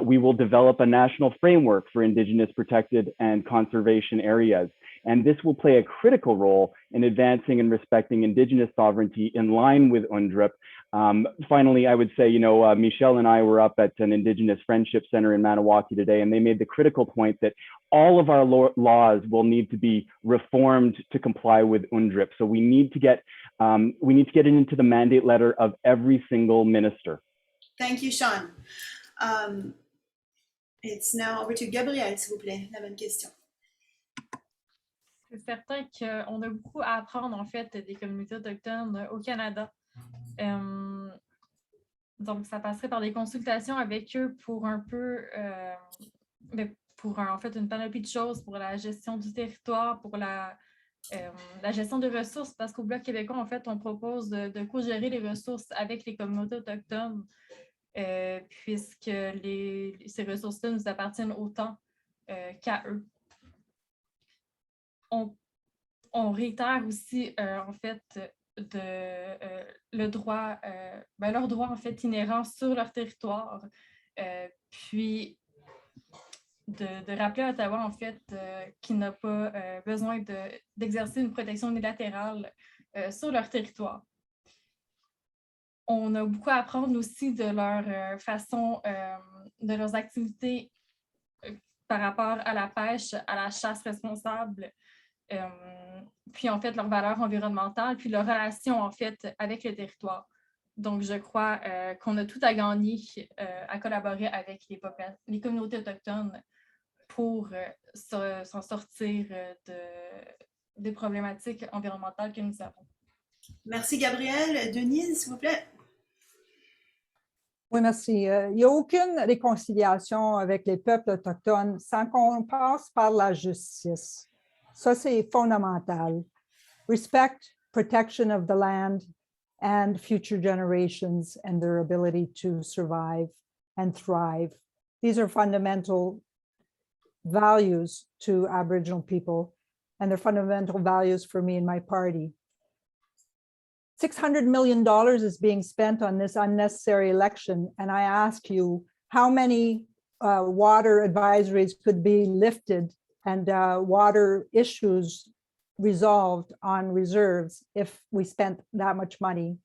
We will develop a national framework for Indigenous protected and conservation areas. And this will play a critical role in advancing and respecting Indigenous sovereignty in line with UNDRIP. Finally, I would say, Michelle and I were up at an Indigenous Friendship Center in Maniwaki today, and they made the critical point that all of our laws will need to be reformed to comply with UNDRIP. So we need to get it into the mandate letter of every single minister. Thank you, Sean. It's now over to Gabrielle, s'il vous plaît, la même question. C'est certain qu'on a beaucoup à apprendre, en fait, des communautés autochtones au Canada. Donc, ça passerait par des consultations avec eux pour un peu, en fait, une panoplie de choses pour la gestion du territoire, pour la gestion des ressources, parce qu'au Bloc québécois, en fait, on propose de co-gérer les ressources avec les communautés autochtones, puisque ces ressources-là nous appartiennent autant qu'à eux. On réitère aussi, en fait, leur droit, en fait, inhérent sur leur territoire, puis de rappeler à Ottawa, en fait, qu'il n'a pas besoin d'exercer une protection unilatérale sur leur territoire. On a beaucoup à apprendre aussi de leur façon, de leurs activités par rapport à la pêche, à la chasse responsable, puis en fait leur valeur environnementale, puis leur relation en fait avec le territoire. Donc je crois qu'on a tout à gagner à collaborer avec les communautés autochtones pour s'en sortir des problématiques environnementales que nous avons. Merci Gabrielle. Denise, s'il vous plaît. Oui, merci. Il n'y a aucune réconciliation avec les peuples autochtones sans qu'on passe par la justice. Ça, c'est fondamental. Respect, protection of the land and future generations and their ability to survive and thrive. These are fundamental values to Aboriginal people, and they're fundamental values for me and my party. $600 million is being spent on this unnecessary election, and I ask you, how many water advisories could be lifted and water issues resolved on reserves if we spent that much money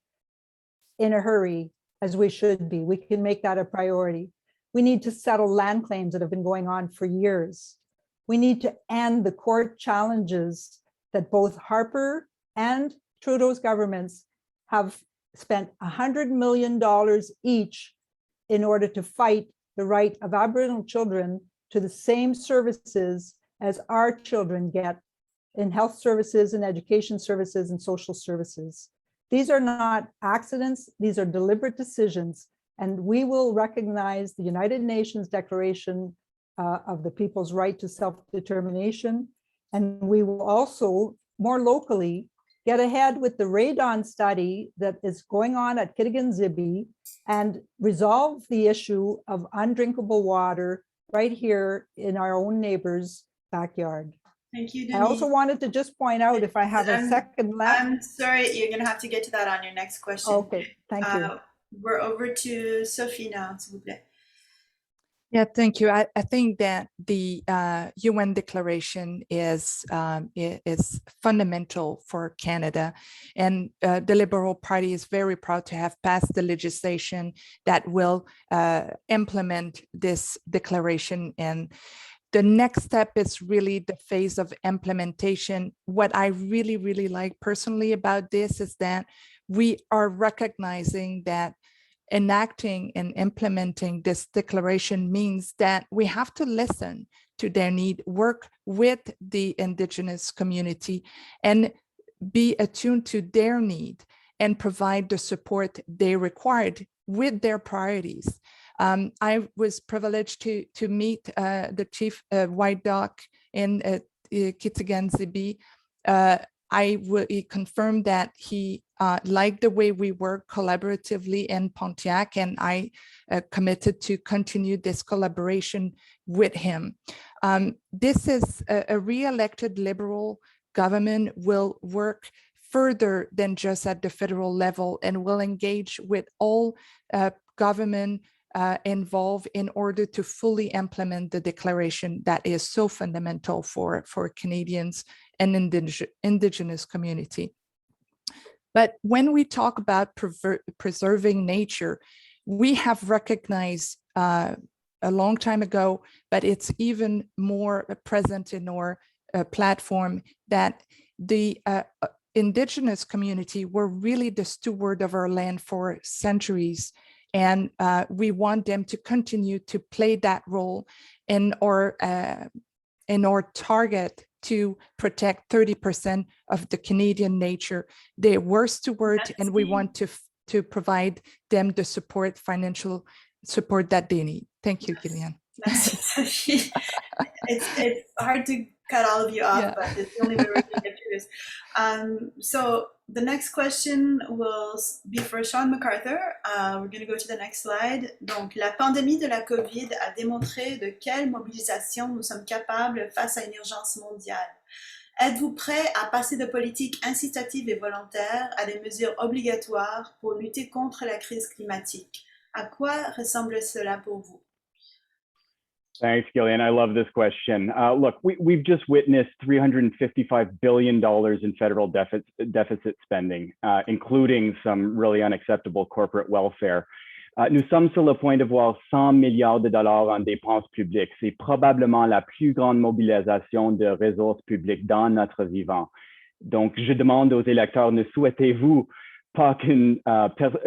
in a hurry, as we should be? We can make that a priority. We need to settle land claims that have been going on for years. We need to end the court challenges that both Harper and Trudeau's governments have spent $100 million each in order to fight the right of Aboriginal children to the same services as our children get in health services and education services and social services. These are not accidents. These are deliberate decisions And we will recognize the United Nations Declaration of the People's Right to Self-Determination. And we will also, more locally, get ahead with the radon study that is going on at Kitigan-Zibi and resolve the issue of undrinkable water right here in our own neighbor's backyard. Thank you, I Denise. also wanted to just point out, if I have a second left. I'm sorry, you're going to have to get to that on your next question. Okay, thank you. We're over to Sophie now, s'il vous plaît. Yeah, thank you. I think that the UN Declaration is fundamental for Canada, and the Liberal Party is very proud to have passed the legislation that will implement this declaration. And the next step is really the phase of implementation. What I really, really like personally about this is that we are recognizing that enacting and implementing this declaration means that we have to listen to their need, work with the Indigenous community, and be attuned to their need and provide the support they required with their priorities. I was privileged to meet the chief White Duck in Kitigan-Zibi. He confirmed that he liked the way we work collaboratively in Pontiac, and I committed to continue this collaboration with him. This is a re-elected Liberal government will work further than just at the federal level and will engage with all government involved in order to fully implement the declaration that is so fundamental for Canadians and Indigenous community. But when we talk about preserving nature, we have recognized a long time ago, but it's even more present in our platform, that the Indigenous community were really the steward of our land for centuries. And we want them to continue to play that role in our target to protect 30% of the Canadian nature. They were stewards, and we want to provide them the support, financial support that they need. Thank you, Gillian. It's hard to cut all of you off, but it's the only way we're going to get through this. So the next question will be for Sean McArthur. We're going to go to the next slide. Donc, la pandémie de la COVID a démontré de quelle mobilisation nous sommes capables face à une urgence mondiale. Êtes-vous prêt à passer de politiques incitatives et volontaires à des mesures obligatoires pour lutter contre la crise climatique? À quoi ressemble cela pour vous? Thanks, Gillian. I love this question. Look, we've just witnessed $355 billion in federal deficit spending, including some really unacceptable corporate welfare. Nous sommes sur le point de voir 100 milliards de dollars en dépenses publiques. C'est probablement la plus grande mobilisation de ressources publiques dans notre vivant. Donc, je demande aux électeurs, ne souhaitez-vous pas qu'une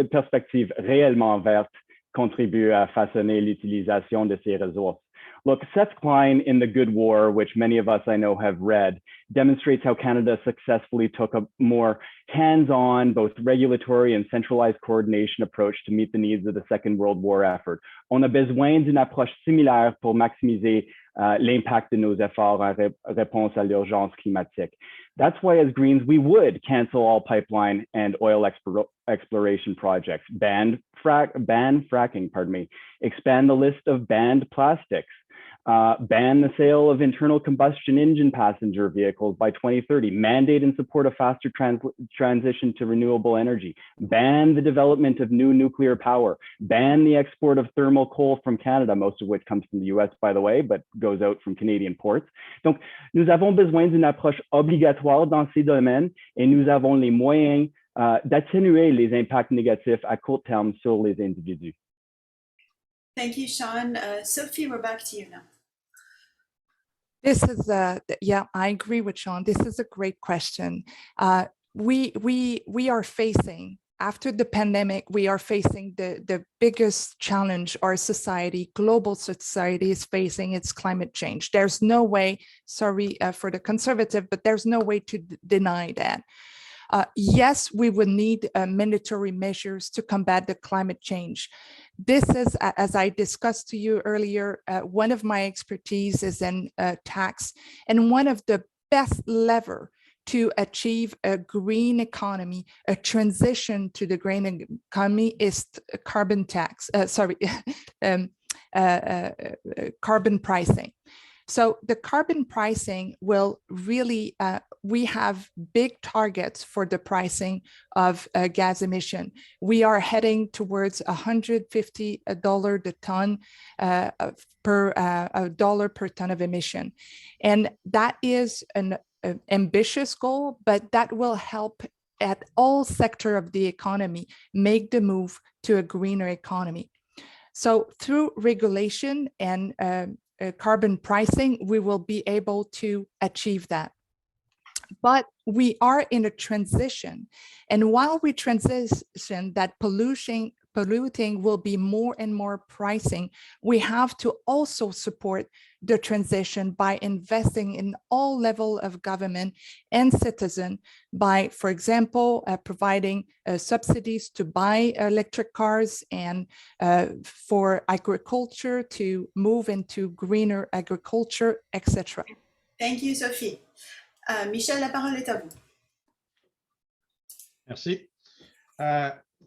perspective réellement verte contribue à façonner l'utilisation de ces ressources? Look, Seth Klein in The Good War, which many of us I know have read, demonstrates how Canada successfully took a more hands-on, both regulatory and centralized coordination approach to meet the needs of the Second World War effort. On a besoin d'une approche similaire pour maximiser l'impact de nos efforts en réponse à l'urgence climatique. That's why, as Greens, we would cancel all pipeline and oil exploration projects, ban fracking, expand the list of banned plastics, ban the sale of internal combustion engine passenger vehicles by 2030, mandate and support a faster transition to renewable energy, ban the development of new nuclear power, ban the export of thermal coal from Canada, most of which comes from the US, by the way, but goes out from Canadian ports. Donc, nous avons besoin d'une approche obligatoire dans ces domaines et nous avons les moyens d'atténuer les impacts négatifs à court terme sur les individus. Thank you, Sean. Sophie, we're back to you now. This is yeah, I agree with Sean. This is a great question. We are facing, after the pandemic, we are facing the biggest challenge our society, global society is facing, it's climate change. There's no way, sorry for the conservative, but there's no way to deny that. Yes, we would need mandatory measures to combat the climate change. This is, as I discussed to you earlier, one of my expertise is in tax, and one of the best lever to achieve a green economy, a transition to the green economy, is carbon tax, carbon pricing. So the carbon pricing will really, we have big targets for the pricing of gas emission. We are heading towards $150 a ton per dollar per ton of emission. And that is an ambitious goal, but that will help at all sector of the economy make the move to a greener economy. So through regulation and carbon pricing, we will be able to achieve that. But we are in a transition. And while we transition, that polluting will be more and more pricing, we have to also support the transition by investing in all levels of government and citizen by, for example, providing subsidies to buy electric cars and for agriculture to move into greener agriculture, etc. Thank you, Sophie. Michel, la parole est à vous. Merci.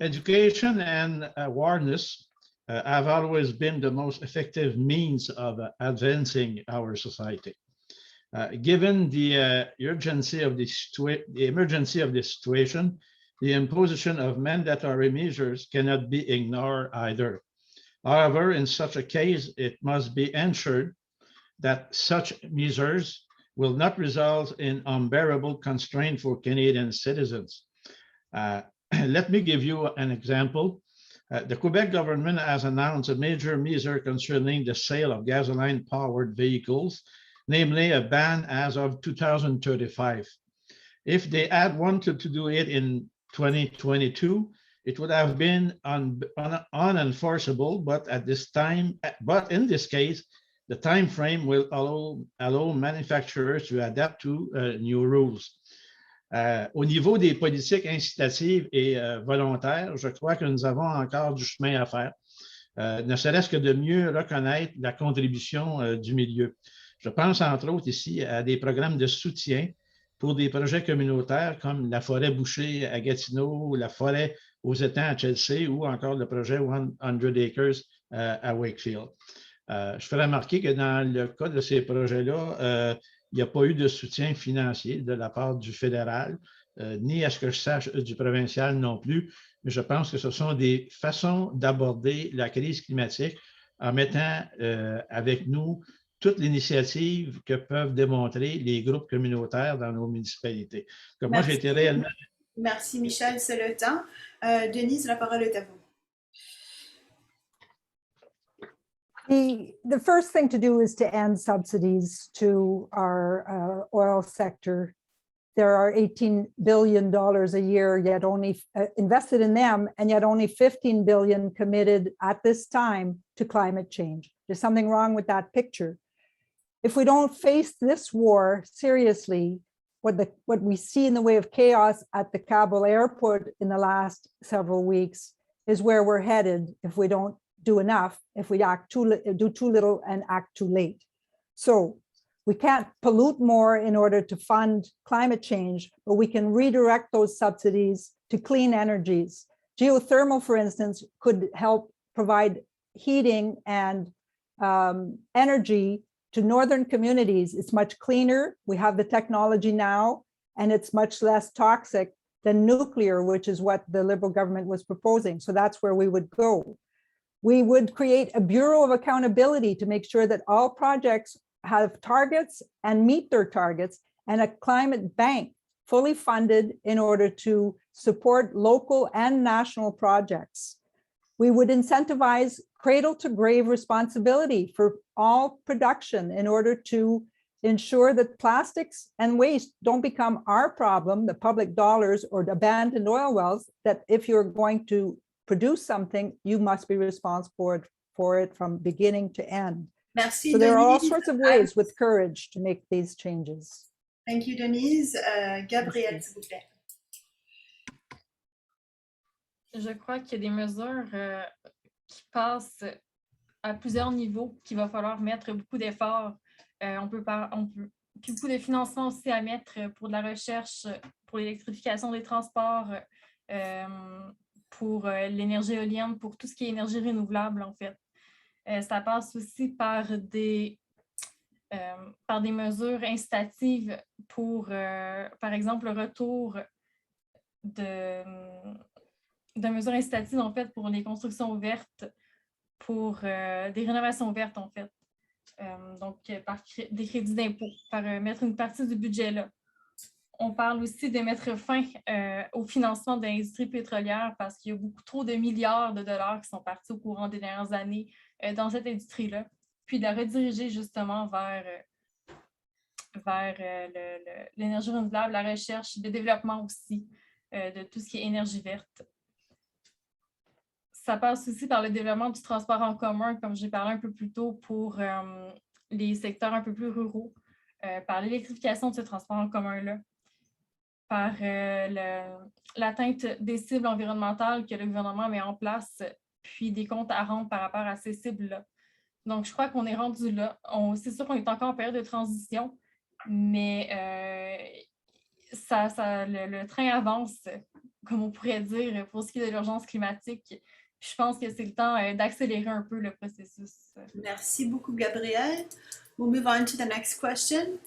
Education and awareness have always been the most effective means of advancing our society. Given the urgency of the emergency of the situation, the imposition of mandatory measures cannot be ignored either. However, in such a case, it must be ensured that such measures will not result in unbearable constraint for Canadian citizens. Let me give you an example. The Quebec government has announced a major measure concerning the sale of gasoline-powered vehicles, namely a ban as of 2035. If they had wanted to do it in 2022, it would have been unenforceable, but in this case, the time frame will allow manufacturers to adapt to new rules. Au niveau des politiques incitatives et volontaires, je crois que nous avons encore du chemin à faire, ne serait-ce que de mieux reconnaître la contribution du milieu. Je pense entre autres ici à des programmes de soutien pour des projets communautaires comme la forêt bouchée à Gatineau, la forêt aux étangs à Chelsea ou encore le projet 100 Acres à Wakefield. Je ferai remarquer que dans le cas de ces projets-là, il n'y a pas eu de soutien financier de la part du fédéral, ni à ce que je sache du provincial non plus. Mais je pense que ce sont des façons d'aborder la crise climatique en mettant avec nous toute l'initiative que peuvent démontrer les groupes communautaires dans nos municipalités. Donc, moi, j'ai été réellement... Merci, Michel, c'est le temps. Denise, la parole est à vous. The first thing to do is to end subsidies to our oil sector. There are $18 billion a year yet only invested in them, and yet only $15 billion committed at this time to climate change. There's something wrong with that picture. If we don't face this war seriously, what we see in the way of chaos at the Kabul airport in the last several weeks is where we're headed if we don't do enough, if we do too little and act too late. So we can't pollute more in order to fund climate change, but we can redirect those subsidies to clean energies. Geothermal, for instance, could help provide heating and energy to northern communities. It's much cleaner. We have the technology now, and it's much less toxic than nuclear, which is what the Liberal government was proposing. So that's where we would go. We would create a Bureau of Accountability to make sure that all projects have targets and meet their targets, and a climate bank fully funded in order to support local and national projects. We would incentivize cradle to grave responsibility for all production in order to ensure that plastics and waste don't become our problem, the public dollars or the abandoned oil wells, that if you're going to produce something, you must be responsible for it from beginning to end. Merci, so there are all Denise. sorts of ways with courage to make these changes. Thank you, Denise. Gabrielle, s'il vous plaît. Je crois qu'il y a des mesures qui passe à plusieurs niveaux, qu'il va falloir mettre beaucoup d'efforts. Puis beaucoup de financement aussi à mettre pour de la recherche, pour l'électrification des transports, pour l'énergie éolienne, pour tout ce qui est énergie renouvelable, en fait. Ça passe aussi par des mesures incitatives pour, par exemple, le retour de mesures incitatives, en fait, pour les constructions vertes, pour des rénovations vertes, en fait. Donc, par des crédits d'impôt, par mettre une partie du budget là. On parle aussi de mettre fin au financement de l'industrie pétrolière parce qu'il y a beaucoup trop de milliards de dollars qui sont partis au courant des dernières années dans cette industrie-là, puis de la rediriger justement vers l'énergie renouvelable, la recherche, le développement aussi de tout ce qui est énergie verte. Ça passe aussi par le développement du transport en commun, comme j'ai parlé un peu plus tôt, pour les secteurs un peu plus ruraux, par l'électrification de ce transport en commun-là, par l'atteinte des cibles environnementales que le gouvernement met en place, puis des comptes à rendre par rapport à ces cibles-là. Donc, je crois qu'on est rendu là. C'est sûr qu'on est encore en période de transition, mais le train avance, comme on pourrait dire, pour ce qui est de l'urgence climatique. Je pense que c'est le temps d'accélérer un peu le processus. Merci beaucoup, Gabrielle. We'll move on to the next question.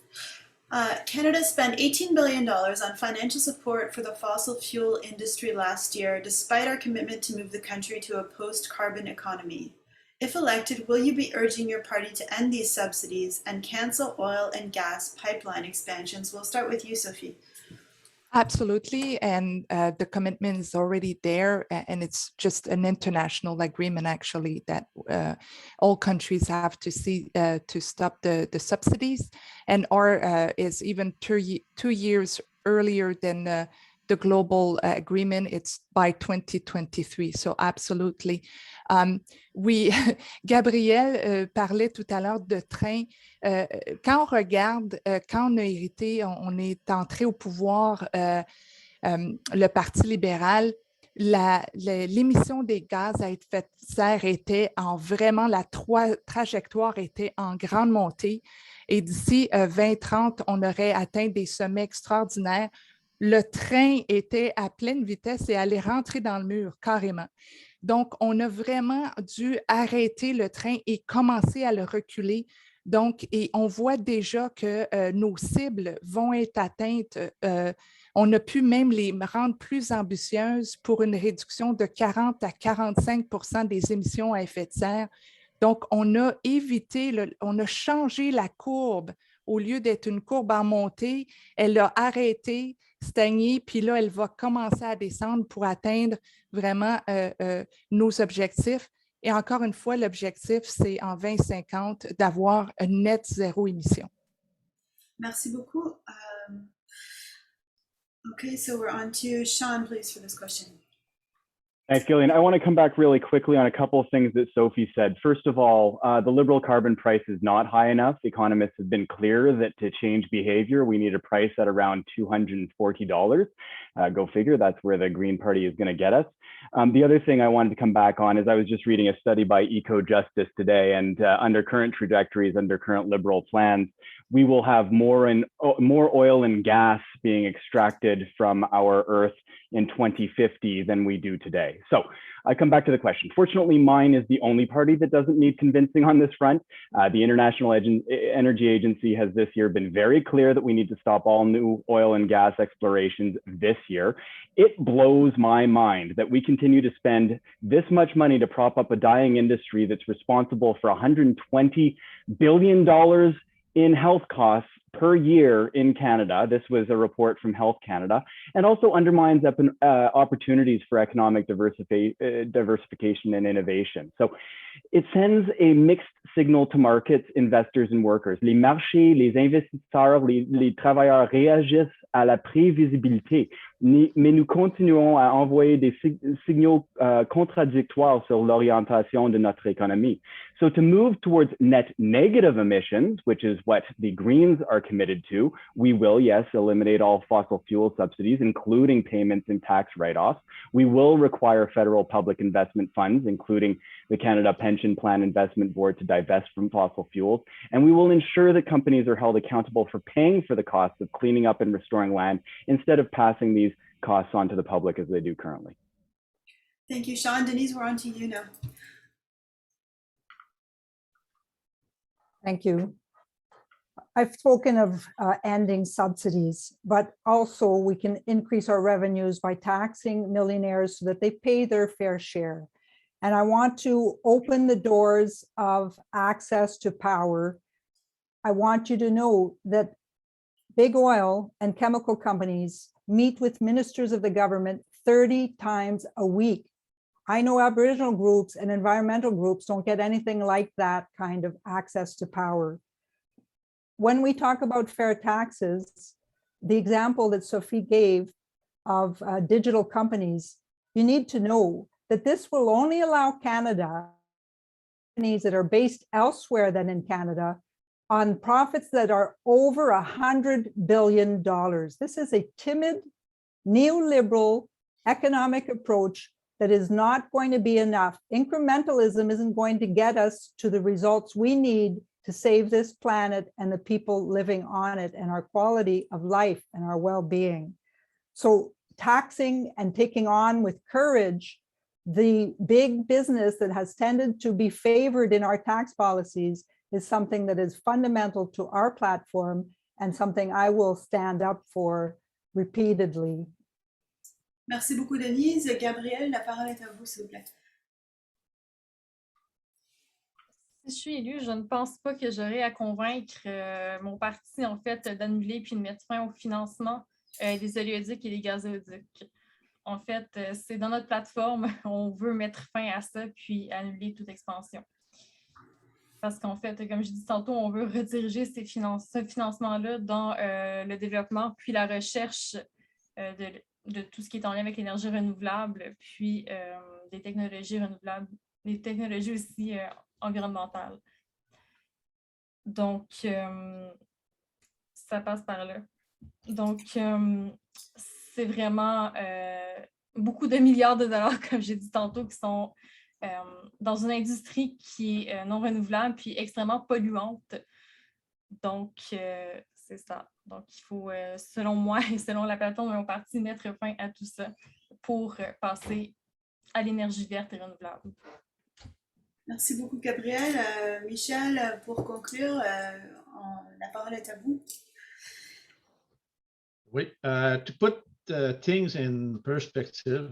Canada spent $18 billion on financial support for the fossil fuel industry last year, despite our commitment to move the country to a post-carbon economy. If elected, will you be urging your party to end these subsidies and cancel oil and gas pipeline expansions? We'll start with you, Sophie. Absolutely, and the commitment is already there, and it's just an international agreement, actually, that all countries have to see to stop the subsidies, and our is even 2 years earlier than the global agreement. It's by 2023, so absolutely. Oui, Gabrielle parlait tout à l'heure de train. Quand on regarde, quand on a hérité, on est entré au pouvoir, le Parti libéral, l'émission des gaz à effet de serre était la trajectoire était en grande montée. Et d'ici 2030, on aurait atteint des sommets extraordinaires. Le train était à pleine vitesse et allait rentrer dans le mur, carrément. Donc, on a vraiment dû arrêter le train et commencer à le reculer. Donc, et on voit déjà que nos cibles vont être atteintes. On a pu même les rendre plus ambitieuses pour une réduction de 40 à 45% des émissions à effet de serre. Donc, on a on a changé la courbe. Au lieu d'être une courbe en montée, elle a arrêté, stagné, puis là, elle va commencer à descendre pour atteindre vraiment nos objectifs. Et encore une fois, l'objectif, c'est en 2050 d'avoir un net zéro émission. Merci beaucoup. Okay, so we're on to Sean, please, for this question. Thanks, Gillian. I want to come back really quickly on a couple of things that Sophie said. First of all, the liberal carbon price is not high enough. Economists have been clear that to change behavior, we need a price at around $240. Go figure, that's where the Green Party is going to get us. The other thing I wanted to come back on is I was just reading a study by Eco-Justice today, and under current trajectories, under current liberal plans, we will have more oil and gas being extracted from our Earth in 2050 than we do today. So I come back to the question. Fortunately, mine is the only party that doesn't need convincing on this front. The International Energy Agency has this year been very clear that we need to stop all new oil and gas explorations this year. It blows my mind that we continue to spend this much money to prop up a dying industry that's responsible for $120 billion in health costs per year in Canada. This was a report from Health Canada, and also undermines opportunities for economic diversification and innovation. So it sends a mixed signal to markets, investors, and workers. Les marchés, les investisseurs, les travailleurs réagissent à la prévisibilité. mais nous continuons à envoyer des signaux contradictoires sur l'orientation de notre économie. So to move towards net negative emissions, which is what the Greens are committed to, we will, yes, eliminate all fossil fuel subsidies, including payments and tax write-offs. We will require federal public investment funds, including the Canada Pension Plan Investment Board, to divest from fossil fuels. And we will ensure that companies are held accountable for paying for the costs of cleaning up and restoring land instead of passing these costs on to the public as they do currently. Thank you, Sean. Denise, we're on to you now. Thank you. I've spoken of ending subsidies, but also we can increase our revenues by taxing millionaires so that they pay their fair share. And I want to open the doors of access to power. I want you to know that big oil and chemical companies meet with ministers of the government 30 times a week. I know Aboriginal groups and environmental groups don't get anything like that kind of access to power. When we talk about fair taxes, the example that Sophie gave of digital companies, you need to know that this will only allow Canada, companies that are based elsewhere than in Canada, on profits that are over $100 billion. This is a timid, neoliberal economic approach that is not going to be enough. Incrementalism isn't going to get us to the results we need to save this planet and the people living on it and our quality of life and our well-being. So taxing and taking on with courage the big business that has tended to be favored in our tax policies is something that is fundamental to our platform and something I will stand up for repeatedly. Merci beaucoup, Denise. Gabrielle, la parole est à vous, s'il vous plaît. Si je suis élue, je ne pense pas que j'aurai à convaincre mon parti, en fait, d'annuler puis de mettre fin au financement des oléoducs et des gazoducs. En fait, c'est dans notre plateforme, on veut mettre fin à ça puis annuler toute expansion. Parce qu'en fait, comme je dis tantôt, on veut rediriger ce financement-là dans le développement puis la recherche de tout ce qui est en lien avec l'énergie renouvelable, puis des technologies renouvelables, des technologies aussi environnementales. Donc, ça passe par là. Donc, c'est vraiment beaucoup de milliards de dollars, comme j'ai dit tantôt, qui sont dans une industrie qui est non renouvelable puis extrêmement polluante. Donc, c'est ça. Donc, il faut, selon moi et selon la plateforme de mon parti, mettre fin à tout ça pour passer à l'énergie verte et renouvelable. Merci beaucoup, Gabrielle. Michel, pour conclure, la parole est à vous. Oui, to put things in perspective,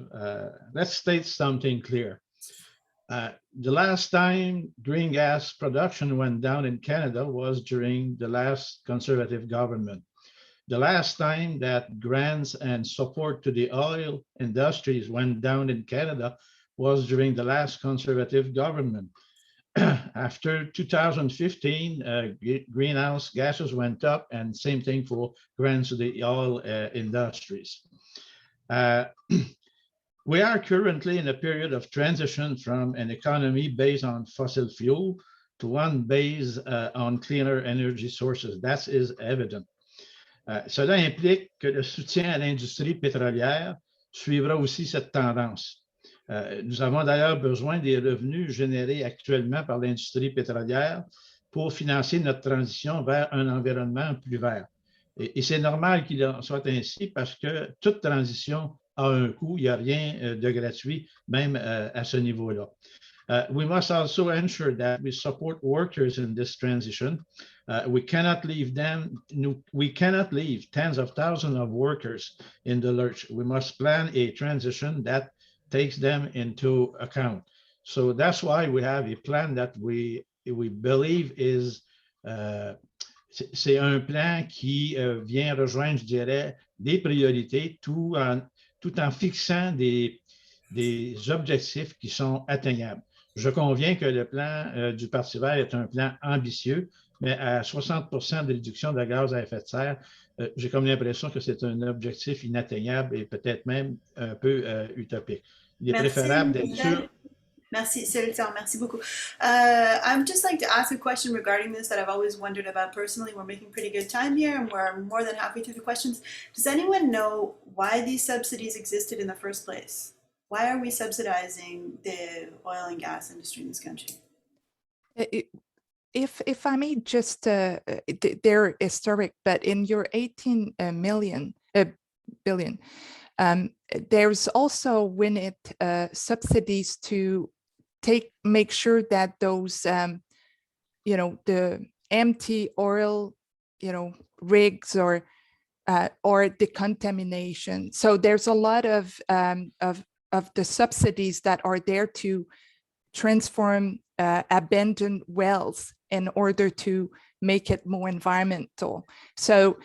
let's state something clear. The last time green gas production went down in Canada was during the last Conservative government. The last time that grants and support to the oil industries went down in Canada was during the last Conservative government. After 2015, greenhouse gases went up, and same thing for grants to the oil industries. We are currently in a period of transition from an economy based on fossil fuel to one based on cleaner energy sources. That is evident. Cela implique que le soutien à l'industrie pétrolière suivra aussi cette tendance. Nous avons d'ailleurs besoin des revenus générés actuellement par l'industrie pétrolière pour financer notre transition vers un environnement plus vert. Et c'est normal qu'il en soit ainsi parce que toute transition a un coût, il n'y a rien de gratuit, même à ce niveau-là. We must also ensure that we support workers in this transition. We cannot leave tens of thousands of workers in the lurch. We must plan a transition that takes them into account. So that's why we have a plan that we believe is c'est un plan qui vient rejoindre, je dirais, des priorités tout en fixant des objectifs qui sont atteignables. Je conviens que le plan du Parti vert est un plan ambitieux, mais à 60% de réduction de gaz à effet de serre, j'ai comme l'impression que c'est un objectif inatteignable et peut-être même un peu utopique. Il est préférable d'être sûr. Merci, c'est le temps. Merci beaucoup. I'd just like to ask a question regarding this that I've always wondered about personally. We're making pretty good time here, and we're more than halfway through the questions. Does anyone know why these subsidies existed in the first place? Why are we subsidizing the oil and gas industry in this country? If I may just, they're historic, but in your 18 billion, there's also when it subsidies to make sure that those, the empty oil, rigs or the contamination. So there's a lot of the subsidies that are there to transform abandoned wells in order to make it more environmental. So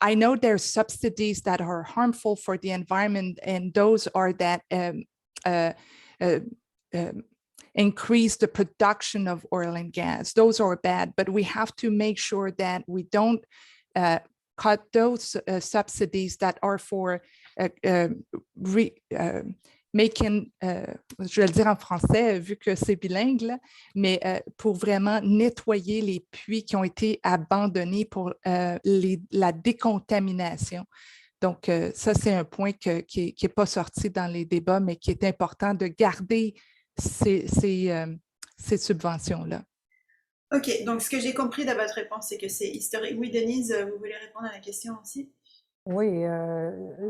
I know there's subsidies that are harmful for the environment, and those are that increase the production of oil and gas. Those are bad, but we have to make sure that we don't cut those subsidies that are for making, je vais le dire en français vu que c'est bilingue, là, mais pour vraiment nettoyer les puits qui ont été abandonnés pour la décontamination. Donc, ça, c'est un point qui n'est pas sorti dans les débats, mais qui est important de garder ces subventions-là. OK, donc ce que j'ai compris de votre réponse, c'est que c'est historique. Oui, Denise, vous voulez répondre à la question aussi? Oui,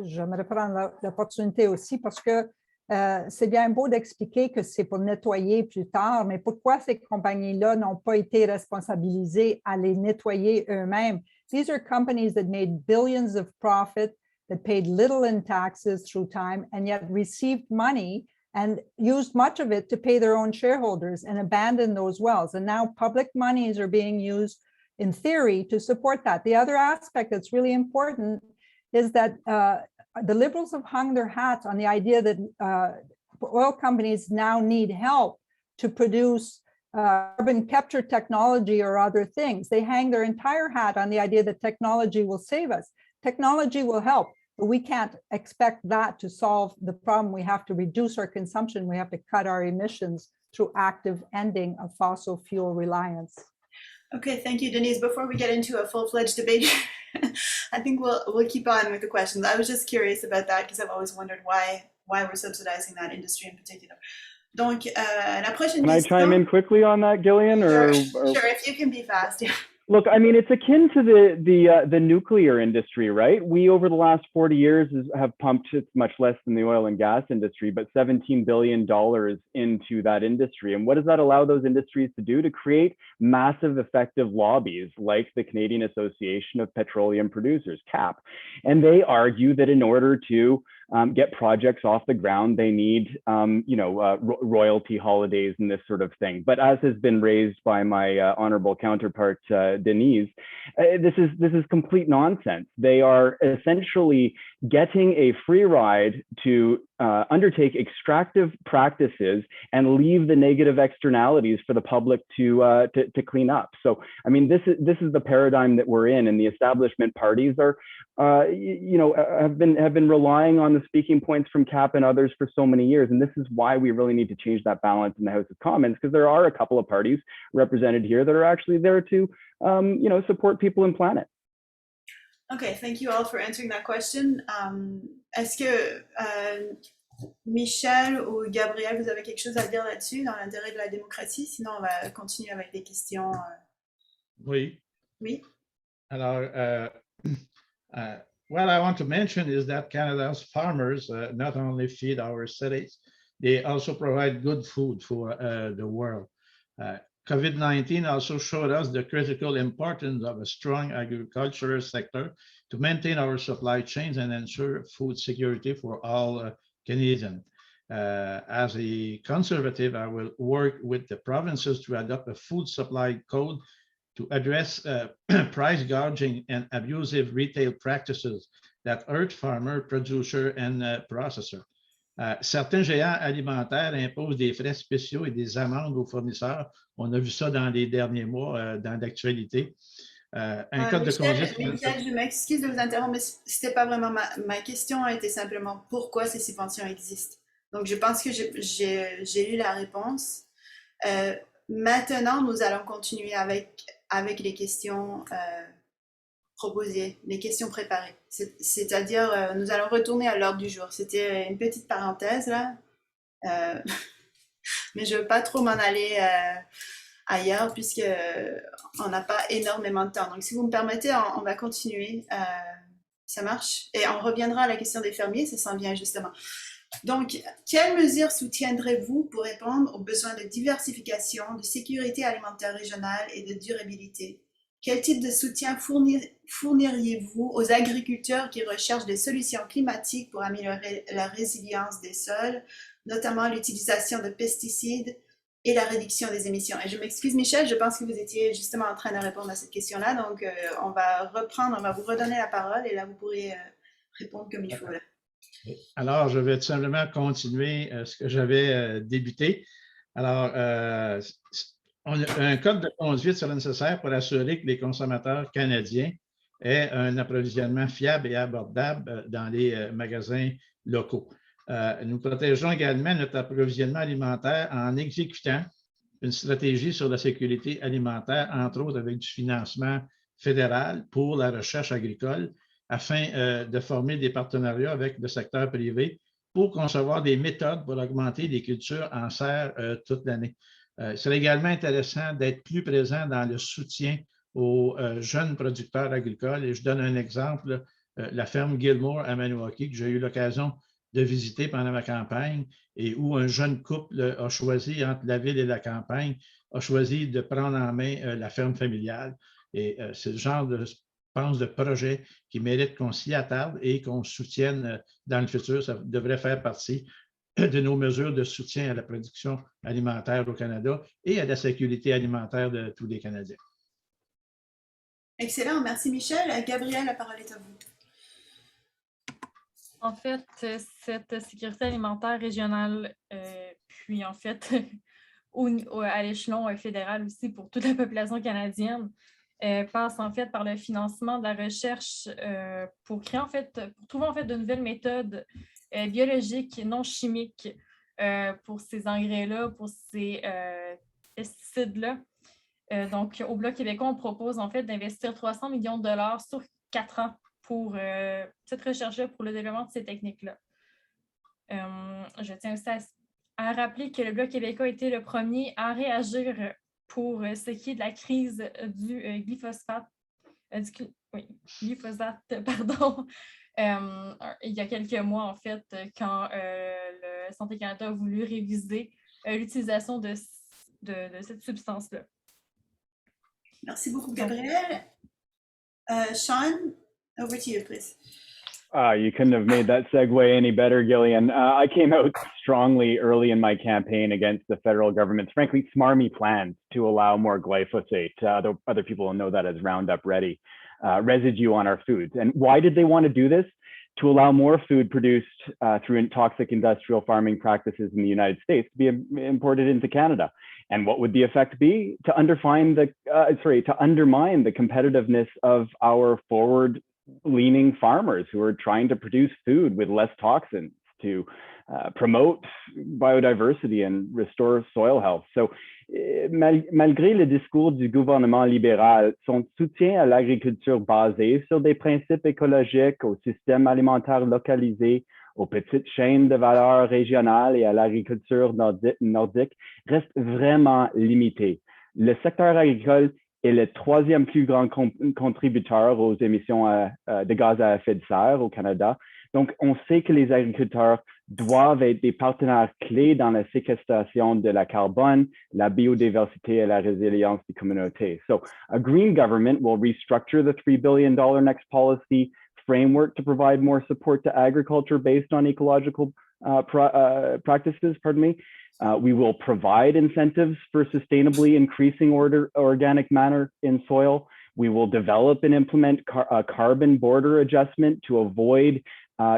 j'aimerais prendre l'opportunité aussi parce que c'est bien beau d'expliquer que c'est pour nettoyer plus tard, mais pourquoi ces compagnies-là n'ont pas été responsabilisées à les nettoyer eux-mêmes? These are companies that made billions of profit, that paid little in taxes through time, and yet received money and used much of it to pay their own shareholders and abandoned those wells. And now public monies are being used in theory to support that. The other aspect that's really important is that the Liberals have hung their hats on the idea that oil companies now need help to produce carbon capture technology or other things. They hang their entire hat on the idea that technology will save us. Technology will help, but we can't expect that to solve the problem. We have to reduce our consumption. We have to cut our emissions through active ending of fossil fuel reliance. Okay, thank you, Denise. Before we get into a full-fledged debate, I think we'll keep on with the questions. I was just curious about that because I've always wondered why we're subsidizing that industry in particular. Donc, la prochaine question. Can I chime in quickly on that, Gillian? Sure, if you can be fast. Yeah. Look, I mean, it's akin to the nuclear industry, right? We, over the last 40 years, have pumped, it's much less than the oil and gas industry, but $17 billion into that industry. And what does that allow those industries to do? To create massive effective lobbies like the Canadian Association of Petroleum Producers, CAP. And they argue that in order to get projects off the ground, they need, royalty holidays and this sort of thing. But as has been raised by my honorable counterpart, Denise, this is complete nonsense. They are essentially getting a free ride to undertake extractive practices and leave the negative externalities for the public to clean up. So, I mean, this is the paradigm that we're in, and the establishment parties are, have been relying on the speaking points from CAP and others for so many years. And this is why we really need to change that balance in the House of Commons, because there are a couple of parties represented here that are actually there to, support people and planet. Okay, thank you all for answering that question. Est-ce que Michel ou Gabriel, vous avez quelque chose à dire là-dessus, dans l'intérêt de la démocratie? Sinon, on va continuer avec des questions. Oui. Oui. Alors, what I want to mention is that Canada's farmers not only feed our cities, they also provide good food for the world. COVID-19 also showed us the critical importance of a strong agricultural sector to maintain our supply chains and ensure food security for all Canadians. As a conservative, I will work with the provinces to adopt a food supply code to address price gouging and abusive retail practices that hurt farmer, producer, and processor. Certains géants alimentaires imposent des frais spéciaux et des amendes aux fournisseurs. On a vu ça dans les derniers mois, dans l'actualité. Un code de conduite. Michel, je m'excuse de vous interrompre, mais c'était pas vraiment ma question, a été simplement pourquoi ces subventions existent. Donc, je pense que j'ai eu la réponse. Maintenant, nous allons continuer avec les questions proposées, les questions préparées. C'est-à-dire, nous allons retourner à l'ordre du jour. C'était une petite parenthèse, là. Mais je ne veux pas trop m'en aller ailleurs puisqu'on n'a pas énormément de temps. Donc, si vous me permettez, on va continuer. Ça marche? Et on reviendra à la question des fermiers, ça s'en vient justement. Donc, quelles mesures soutiendrez-vous pour répondre aux besoins de diversification, de sécurité alimentaire régionale et de durabilité? Quel type de soutien fourniriez-vous aux agriculteurs qui recherchent des solutions climatiques pour améliorer la résilience des sols, notamment l'utilisation de pesticides et la réduction des émissions? Et je m'excuse, Michel, je pense que vous étiez justement en train de répondre à cette question-là. Donc, on va vous redonner la parole et là, vous pourrez répondre comme il faut. Là. Alors, je vais tout simplement continuer ce que j'avais débuté. Alors, un code de conduite sera nécessaire pour assurer que les consommateurs canadiens aient un approvisionnement fiable et abordable dans les magasins locaux. Nous protégeons également notre approvisionnement alimentaire en exécutant une stratégie sur la sécurité alimentaire, entre autres avec du financement fédéral pour la recherche agricole, afin de former des partenariats avec le secteur privé pour concevoir des méthodes pour augmenter les cultures en serre toute l'année. Il serait également intéressant d'être plus présent dans le soutien aux jeunes producteurs agricoles. Et je donne un exemple, la ferme Gilmore à Maniwaki, que j'ai eu l'occasion de visiter pendant ma campagne et où un jeune couple a choisi, entre la ville et la campagne, a choisi de prendre en main la ferme familiale. Et c'est le genre de projet qui mérite qu'on s'y attarde et qu'on soutienne dans le futur. Ça devrait faire partie de nos mesures de soutien à la production alimentaire au Canada et à la sécurité alimentaire de tous les Canadiens. Excellent, merci Michel. Gabrielle, la parole est à vous. En fait, cette sécurité alimentaire régionale, puis en fait, à l'échelon fédéral aussi pour toute la population canadienne, passe en fait par le financement de la recherche pour trouver en fait de nouvelles méthodes biologiques, non chimiques pour ces engrais-là, pour ces pesticides-là. Donc, au Bloc québécois, on propose en fait d'investir 300 millions de dollars sur 4 ans pour cette recherche-là, pour le développement de ces techniques-là. Je tiens aussi à rappeler que le Bloc québécois a été le premier à réagir pour ce qui est de la crise du glyphosate, pardon, il y a quelques mois, en fait, quand le Santé Canada a voulu réviser l'utilisation de cette substance-là. Merci beaucoup, Gabrielle. Sean, over to you, please. You couldn't have made that segue any better, Gillian. I came out strongly early in my campaign against the federal government's, frankly, smarmy plans to allow more glyphosate. Other people will know that as Roundup Ready residue on our foods. And why did they want to do this? To allow more food produced through toxic industrial farming practices in the United States to be imported into Canada. And what would the effect be? To undermine the competitiveness of our forward-leaning farmers who are trying to produce food with less toxins, to promote biodiversity and restore soil health. So, malgré le discours du gouvernement libéral, son soutien à l'agriculture basée sur des principes écologiques, au système alimentaire localisé, aux petites chaînes de valeur régionales et à l'agriculture nordique reste vraiment limité. Le secteur agricole est le troisième plus grand contributeur aux émissions de gaz à effet de serre au Canada. Donc, on sait que les agriculteurs doivent être des partenaires clés dans la séquestration de la carbone, la biodiversité et la résilience des communautés. So, a green government will restructure the $3 billion next policy framework to provide more support to agriculture based on ecological practices, we will provide incentives for sustainably increasing organic matter in soil. We will develop and implement a carbon border adjustment to avoid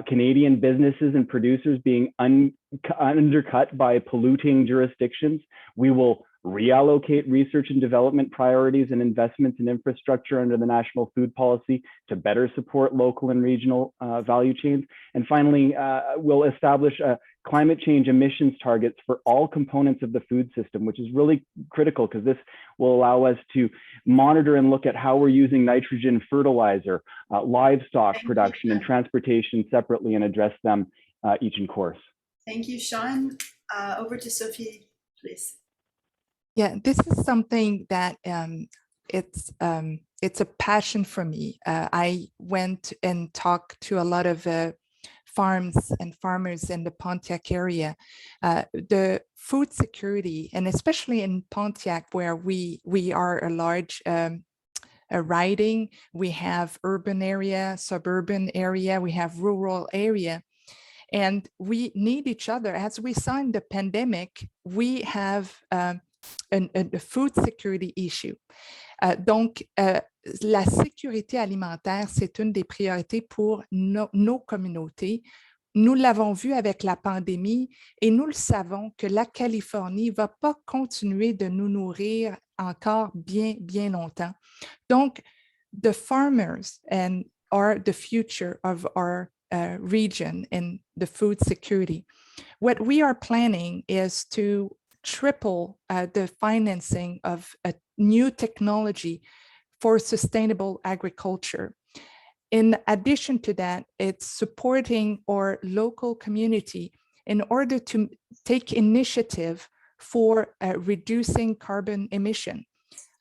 Canadian businesses and producers being undercut by polluting jurisdictions. We will reallocate research and development priorities and investments in infrastructure under the National Food Policy to better support local and regional value chains. And finally, we'll establish climate change emissions targets for all components of the food system, which is really critical because this will allow us to monitor and look at how we're using nitrogen fertilizer, livestock production and transportation separately and address them each in course. Thank you, Sean. Over to Sophie, please. Yeah, this is something that it's a passion for me. I went and talked to a lot of farms and farmers in the Pontiac area. The food security, and especially in Pontiac, where we are a large riding, we have urban area, suburban area, we have rural area. And we need each other. As we saw in the pandemic, we have a food security issue. Donc, la sécurité alimentaire, c'est une des priorités pour nos communautés. Nous l'avons vu avec la pandémie et nous le savons que la Californie ne va pas continuer de nous nourrir encore bien longtemps. Donc, the farmers are the future of our region and the food security. What we are planning is to triple the financing of a new technology for sustainable agriculture. In addition to that, it's supporting our local community in order to take initiative for reducing carbon emission.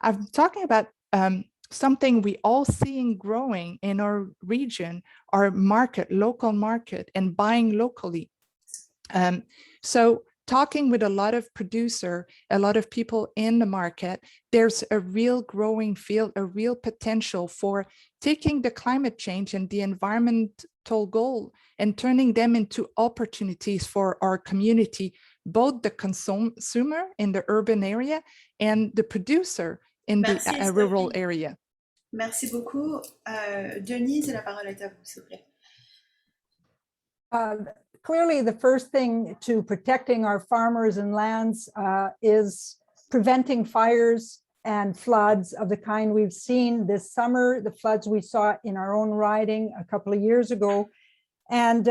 I'm talking about something we all seeing growing in our region, our market, local market, and buying locally. So talking with a lot of producer, a lot of people in the market, there's a real growing field, a real potential for taking the climate change and the environmental goal and turning them into opportunities for our community, both the consumer in the urban area and the producer in the rural area. Merci beaucoup. Denise, la parole est à vous, s'il vous plaît. Clearly, the first thing to protecting our farmers and lands is preventing fires and floods of the kind we've seen this summer, the floods we saw in our own riding a couple of years ago, and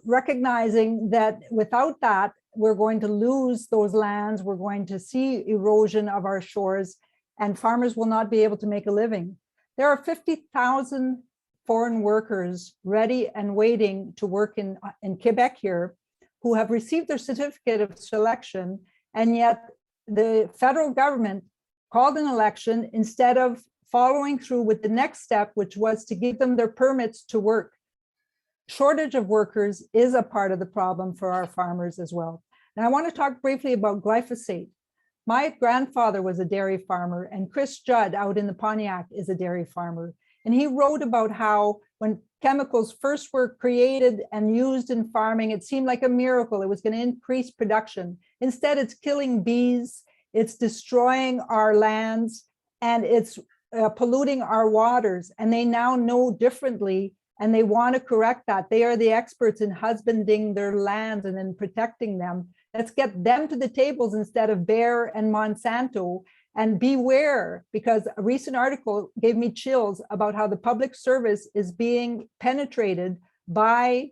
recognizing that without that, we're going to lose those lands, we're going to see erosion of our shores, and farmers will not be able to make a living. There are 50,000 foreign workers ready and waiting to work in Quebec here who have received their certificate of selection, and yet the federal government called an election instead of following through with the next step, which was to give them their permits to work. Shortage of workers is a part of the problem for our farmers as well. Now I want to talk briefly about glyphosate. My grandfather was a dairy farmer, and Chris Judd out in the Pontiac is a dairy farmer. And he wrote about how when chemicals first were created and used in farming, it seemed like a miracle. It was going to increase production. Instead, it's killing bees, it's destroying our lands, and it's polluting our waters. And they now know differently, and they want to correct that. They are the experts in husbanding their lands and in protecting them. Let's get them to the tables instead of Bayer and Monsanto. And beware, because a recent article gave me chills about how the public service is being penetrated by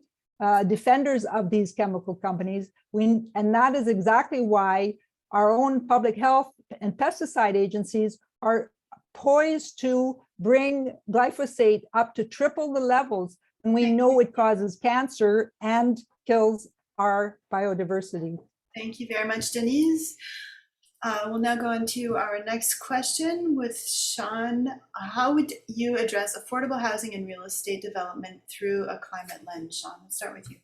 defenders of these chemical companies. And that is exactly why our own public health and pesticide agencies are poised to bring glyphosate up to triple the levels when we know it causes cancer and kills our biodiversity. Thank you very much, Denise. We'll now go into our next question with Sean. How would you address affordable housing and real estate development through a climate lens? Sean, we'll start with you.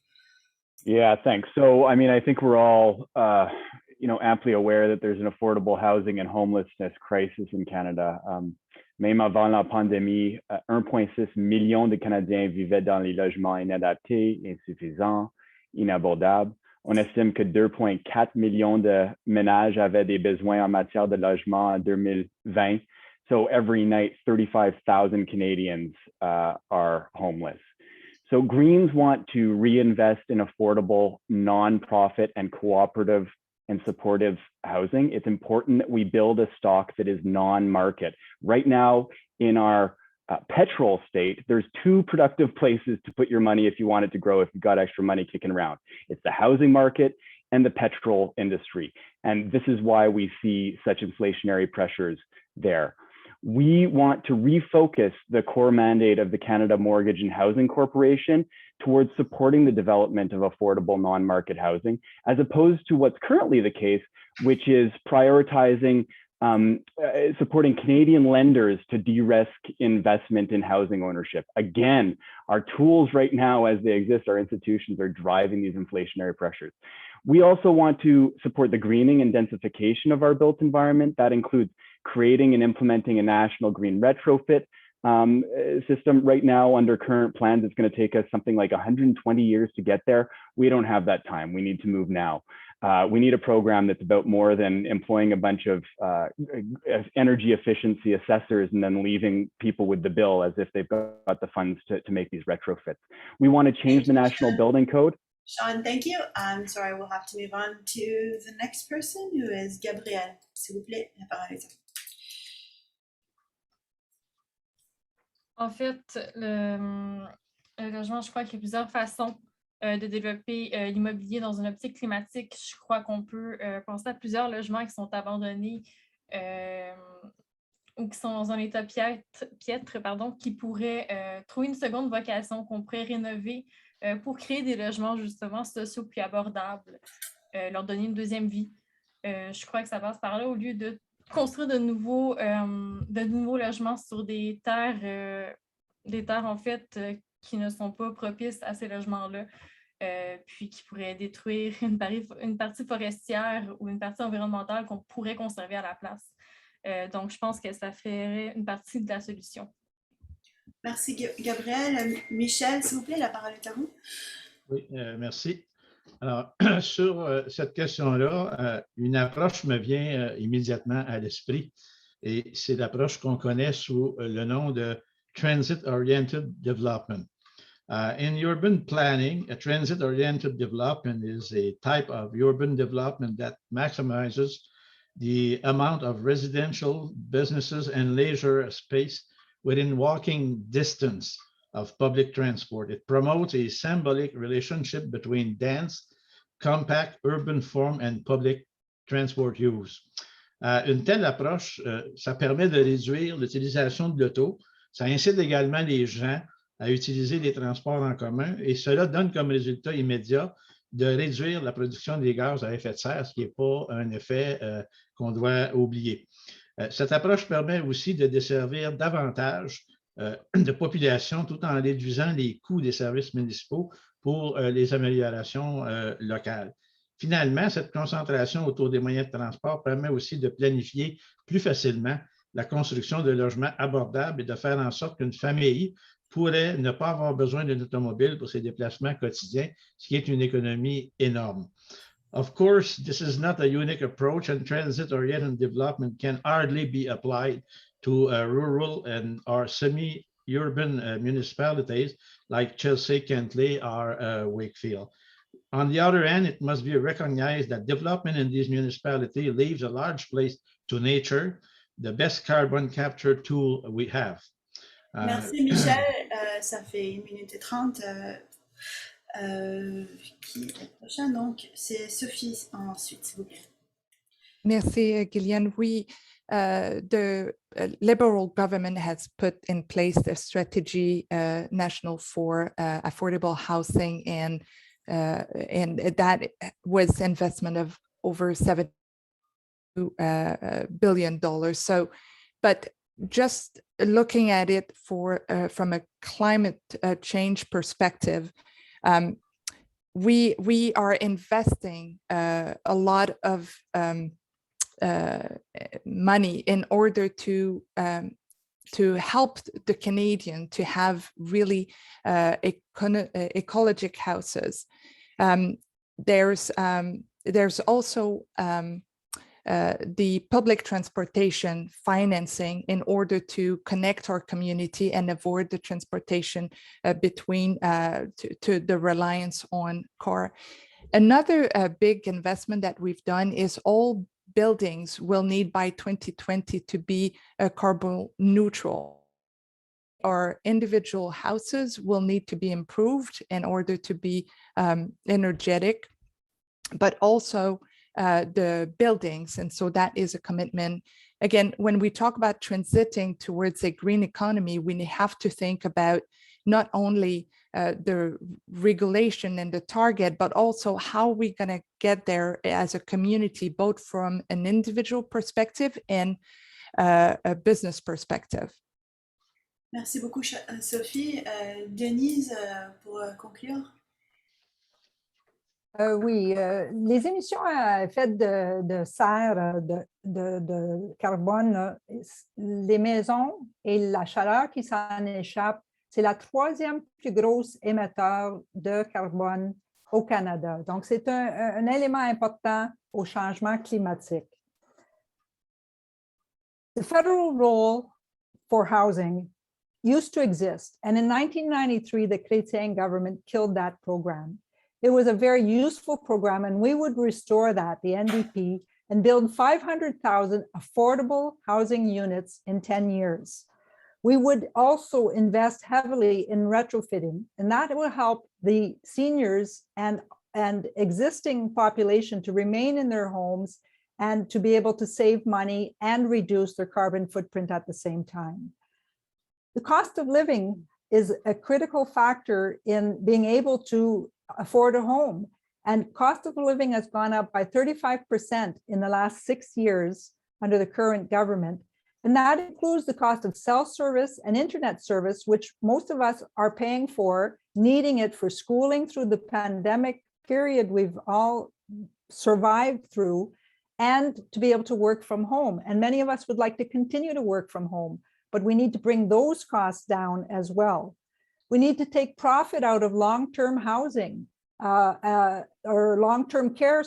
Yeah, thanks. So, I mean, I think we're all, amply aware that there's an affordable housing and homelessness crisis in Canada. Même avant la pandémie, 1,6 million de Canadiens vivaient dans les logements inadaptés, insuffisants, inabordables. On estime que 2,4 millions de ménages avaient des besoins en matière de logement en 2020. So every night, 35,000 Canadians are homeless. So Greens want to reinvest in affordable, nonprofit, and cooperative and supportive housing. It's important that we build a stock that is non-market. Right now, in our petrol state, there's two productive places to put your money if you want it to grow, if you've got extra money kicking around. It's the housing market and the petrol industry. And this is why we see such inflationary pressures there. We want to refocus the core mandate of the Canada Mortgage and Housing Corporation towards supporting the development of affordable non-market housing, as opposed to what's currently the case, which is prioritizing supporting Canadian lenders to de-risk investment in housing ownership. Again, our tools right now as they exist, our institutions are driving these inflationary pressures. We also want to support the greening and densification of our built environment. That includes creating and implementing a national green retrofit system. Right now, under current plans, it's going to take us something like 120 years to get there. We don't have that time. We need to move now. We need a program that's about more than employing a bunch of energy efficiency assessors and then leaving people with the bill as if they've got the funds to make these retrofits. We want to change the National Building Code. Sean, thank you. I'm sorry, we'll have to move on to the next person, who is Gabrielle. S'il vous plaît, la parole est à vous. En fait, le logement, je crois qu'il y a plusieurs façons de développer l'immobilier dans une optique climatique. Je crois qu'on peut penser à plusieurs logements qui sont abandonnés ou qui sont dans un état piètre, qui pourraient trouver une seconde vocation, qu'on pourrait rénover pour créer des logements justement sociaux puis abordables, leur donner une deuxième vie. Je crois que ça passe par là, au lieu de construire de nouveaux logements sur des terres en fait qui ne sont pas propices à ces logements-là, puis qui pourraient détruire une partie forestière ou une partie environnementale qu'on pourrait conserver à la place. Donc, je pense que ça ferait une partie de la solution. Merci Gabriel. Michel, s'il vous plaît, la parole est à vous. Oui, merci. Alors, sur cette question-là, une approche me vient immédiatement à l'esprit, et c'est l'approche qu'on connaît sous le nom de Transit-Oriented Development. In urban planning, a transit-oriented development is a type of urban development that maximizes the amount of residential, businesses, and leisure space within walking distance of public transport. It promotes a symbolic relationship between dense, compact, urban form and public transport use. Une telle approche, ça permet de réduire l'utilisation de l'auto. Ça incite également les gens à utiliser les transports en commun, et cela donne comme résultat immédiat de réduire la production des gaz à effet de serre, ce qui n'est pas un effet qu'on doit oublier. Cette approche permet aussi de desservir davantage de population tout en réduisant les coûts des services municipaux pour les améliorations locales. Finalement, cette concentration autour des moyens de transport permet aussi de planifier plus facilement la construction de logements abordables et de faire en sorte qu'une famille pourrait ne pas avoir besoin d'une automobile pour ses déplacements quotidiens, ce qui est une économie énorme. Of course, this is not a unique approach, and transit-oriented development can hardly be applied to rural and or semi-urban municipalities like Chelsea, Kentley, or Wakefield. On the other hand, it must be recognized that development in these municipalities leaves a large place to nature, the best carbon capture tool we have. Merci Michel, ça fait 1 minute et 30. Qui est la prochaine? Donc, c'est Sophie ensuite, s'il vous plaît. Merci, Gillian. Oui, the Liberal government has put in place a strategy national for affordable housing, and that was investment of over $7 billion. So, but just looking at it from a climate change perspective, we are investing a lot of money in order to help the Canadian to have really ecologic houses. There's also the public transportation financing in order to connect our community and avoid the transportation between to the reliance on car. Another big investment that we've done is all buildings will need by 2020 to be carbon neutral. Our individual houses will need to be improved in order to be energetic, but also the buildings. And so that is a commitment. Again, when we talk about transiting towards a green economy, we have to think about not only the regulation and the target, but also how we're going to get there as a community, both from an individual perspective and a business perspective. Merci beaucoup, Sophie. Denise, pour conclure. Oui, les émissions à effet de serre, de carbone, les maisons et la chaleur qui s'en échappe, c'est la troisième plus grosse émetteur de carbone au Canada. Donc, c'est un élément important au changement climatique. The federal role for housing used to exist, and in 1993, the Chrétien government killed that program. It was a very useful program, and we would restore that, the NDP, and build 500,000 affordable housing units in 10 years. We would also invest heavily in retrofitting, and that will help the seniors and existing population to remain in their homes and to be able to save money and reduce their carbon footprint at the same time. The cost of living is a critical factor in being able to afford a home, and cost of living has gone up by 35% in the last 6 years under the current government. And that includes the cost of cell service and internet service, which most of us are paying for, needing it for schooling through the pandemic period we've all survived through, and to be able to work from home. And many of us would like to continue to work from home, but we need to bring those costs down as well. We need to take profit out of long-term housing or long-term care,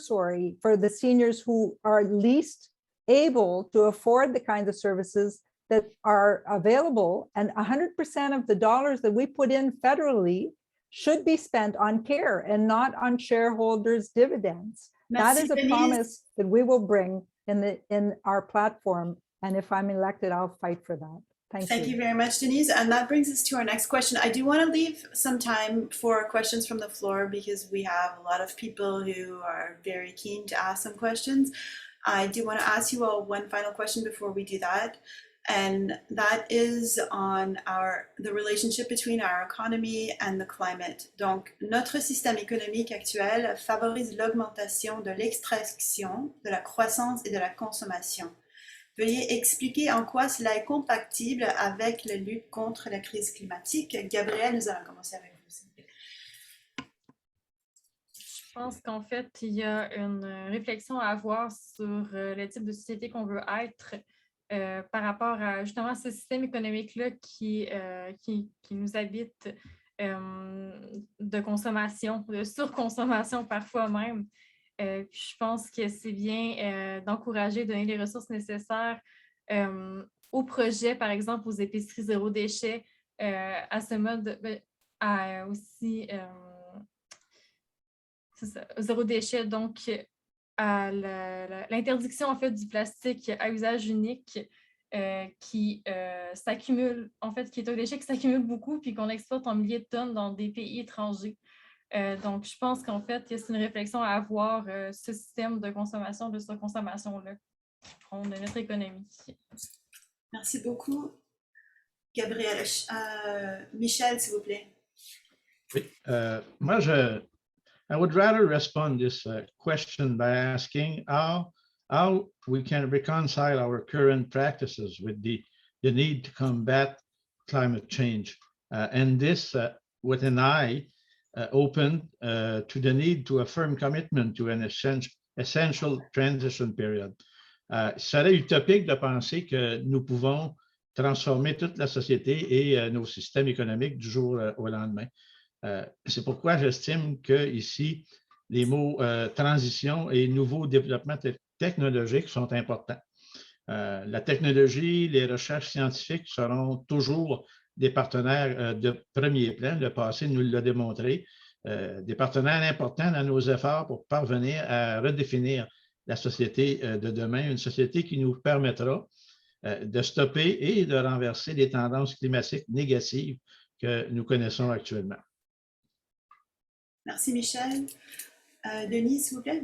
for the seniors who are least able to afford the kinds of services that are available. And 100% of the dollars that we put in federally should be spent on care and not on shareholders' dividends. That is a promise that we will bring in our platform. And if I'm elected, I'll fight for that. Thank you very much, Denise. And that brings us to our next question. I do want to leave some time for questions from the floor because we have a lot of people who are very keen to ask some questions. I do want to ask you all one final question before we do that. And that is on the relationship between our economy and the climate. Donc, notre système économique actuel favorise l'augmentation de l'extraction, de la croissance et de la consommation. Veuillez expliquer en quoi cela est compatible avec la lutte contre la crise climatique. Gabrielle, nous allons commencer avec vous, s'il vous plaît. Je pense qu'en fait, il y a une réflexion à avoir sur le type de société qu'on veut être par rapport à justement ce système économique-là qui nous habite de consommation, de surconsommation parfois même. Je pense que c'est bien d'encourager, donner les ressources nécessaires aux projets, par exemple aux épiceries zéro déchet, à ce mode, aussi zéro déchet, donc à l'interdiction en fait du plastique à usage unique qui s'accumule, en fait, qui est un déchet qui s'accumule beaucoup puis qu'on exploite en milliers de tonnes dans des pays étrangers. Donc, je pense qu'en fait, c'est une réflexion à avoir, ce système de consommation, de surconsommation-là, qui prend de notre économie. Merci beaucoup. Gabrielle, Michel, s'il vous plaît. Oui, moi, I would rather respond this question by asking how we can reconcile our current practices with the need to combat climate change, and this with an eye open to the need to a firm commitment to an essential transition period. Il serait utopique de penser que nous pouvons transformer toute la société et nos systèmes économiques du jour au lendemain. C'est pourquoi j'estime qu'ici, les mots transition et nouveau développement technologiques sont importants. La technologie, les recherches scientifiques seront toujours des partenaires de premier plan. Le passé nous l'a démontré. Des partenaires importants dans nos efforts pour parvenir à redéfinir la société de demain, une société qui nous permettra de stopper et de renverser les tendances climatiques négatives que nous connaissons actuellement. Merci Michel. Denis, s'il vous plaît.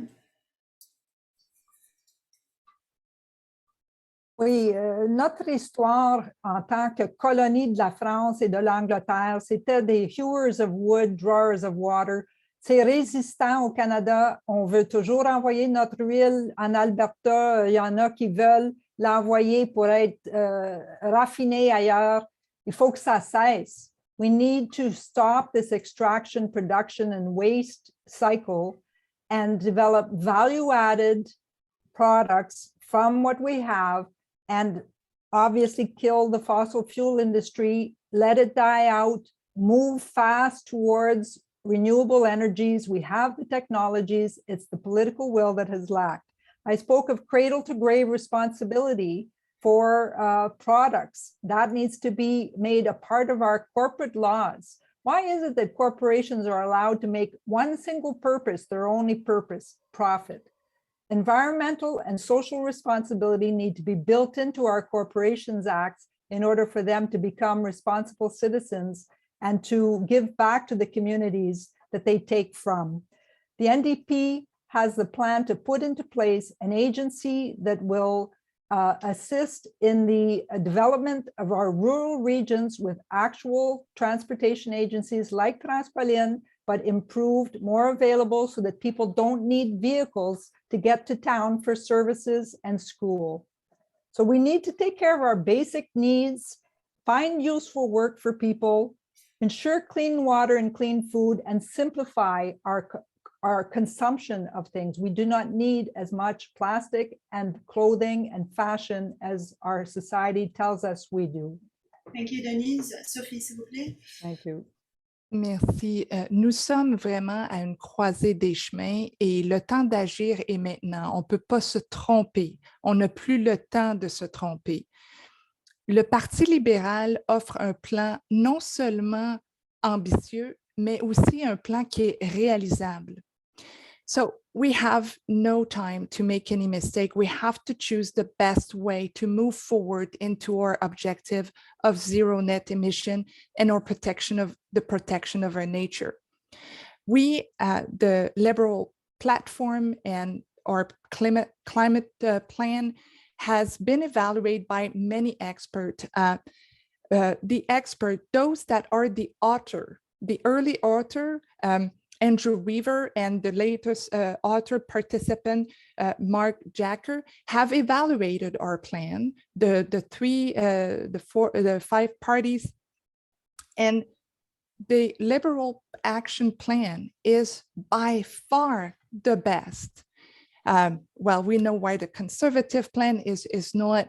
Oui, notre histoire en tant que colonie de la France et de l'Angleterre, c'était des hewers of wood, drawers of water. C'est résistant au Canada. On veut toujours envoyer notre huile en Alberta. Il y en a qui veulent l'envoyer pour être raffinée ailleurs. Il faut que ça cesse. We need to stop this extraction, production, and waste cycle and develop value-added products from what we have, and obviously kill the fossil fuel industry, let it die out, move fast towards renewable energies. We have the technologies, it's the political will that has lacked. I spoke of cradle to grave responsibility for products. That needs to be made a part of our corporate laws. Why is it that corporations are allowed to make one single purpose, their only purpose, profit? Environmental and social responsibility need to be built into our corporations acts in order for them to become responsible citizens and to give back to the communities that they take from. The NDP has the plan to put into place an agency that will assist in the development of our rural regions with actual transportation agencies like Transpalin, but improved, more available so that people don't need vehicles to get to town for services and school. So we need to take care of our basic needs, find useful work for people, ensure clean water and clean food, and simplify our consumption of things. We do not need as much plastic and clothing and fashion as our society tells us we do. Thank you, Denise. Sophie, s'il vous plaît. Thank you. Merci. Nous sommes vraiment à une croisée des chemins et le temps d'agir est maintenant. On ne peut pas se tromper. On n'a plus le temps de se tromper. Le Parti libéral offre un plan non seulement ambitieux, mais aussi un plan qui est réalisable. So we have no time to make any mistake. We have to choose the best way to move forward into our objective of zero net emission and our protection of our nature. We, the Liberal platform and our climate plan has been evaluated by many experts. Those that are the author, the early author, Andrew Weaver, and the latest author participant, Mark Jacker, have evaluated our plan, the 5 parties, and the Liberal Action Plan is by far the best. Well, we know why the Conservative plan is not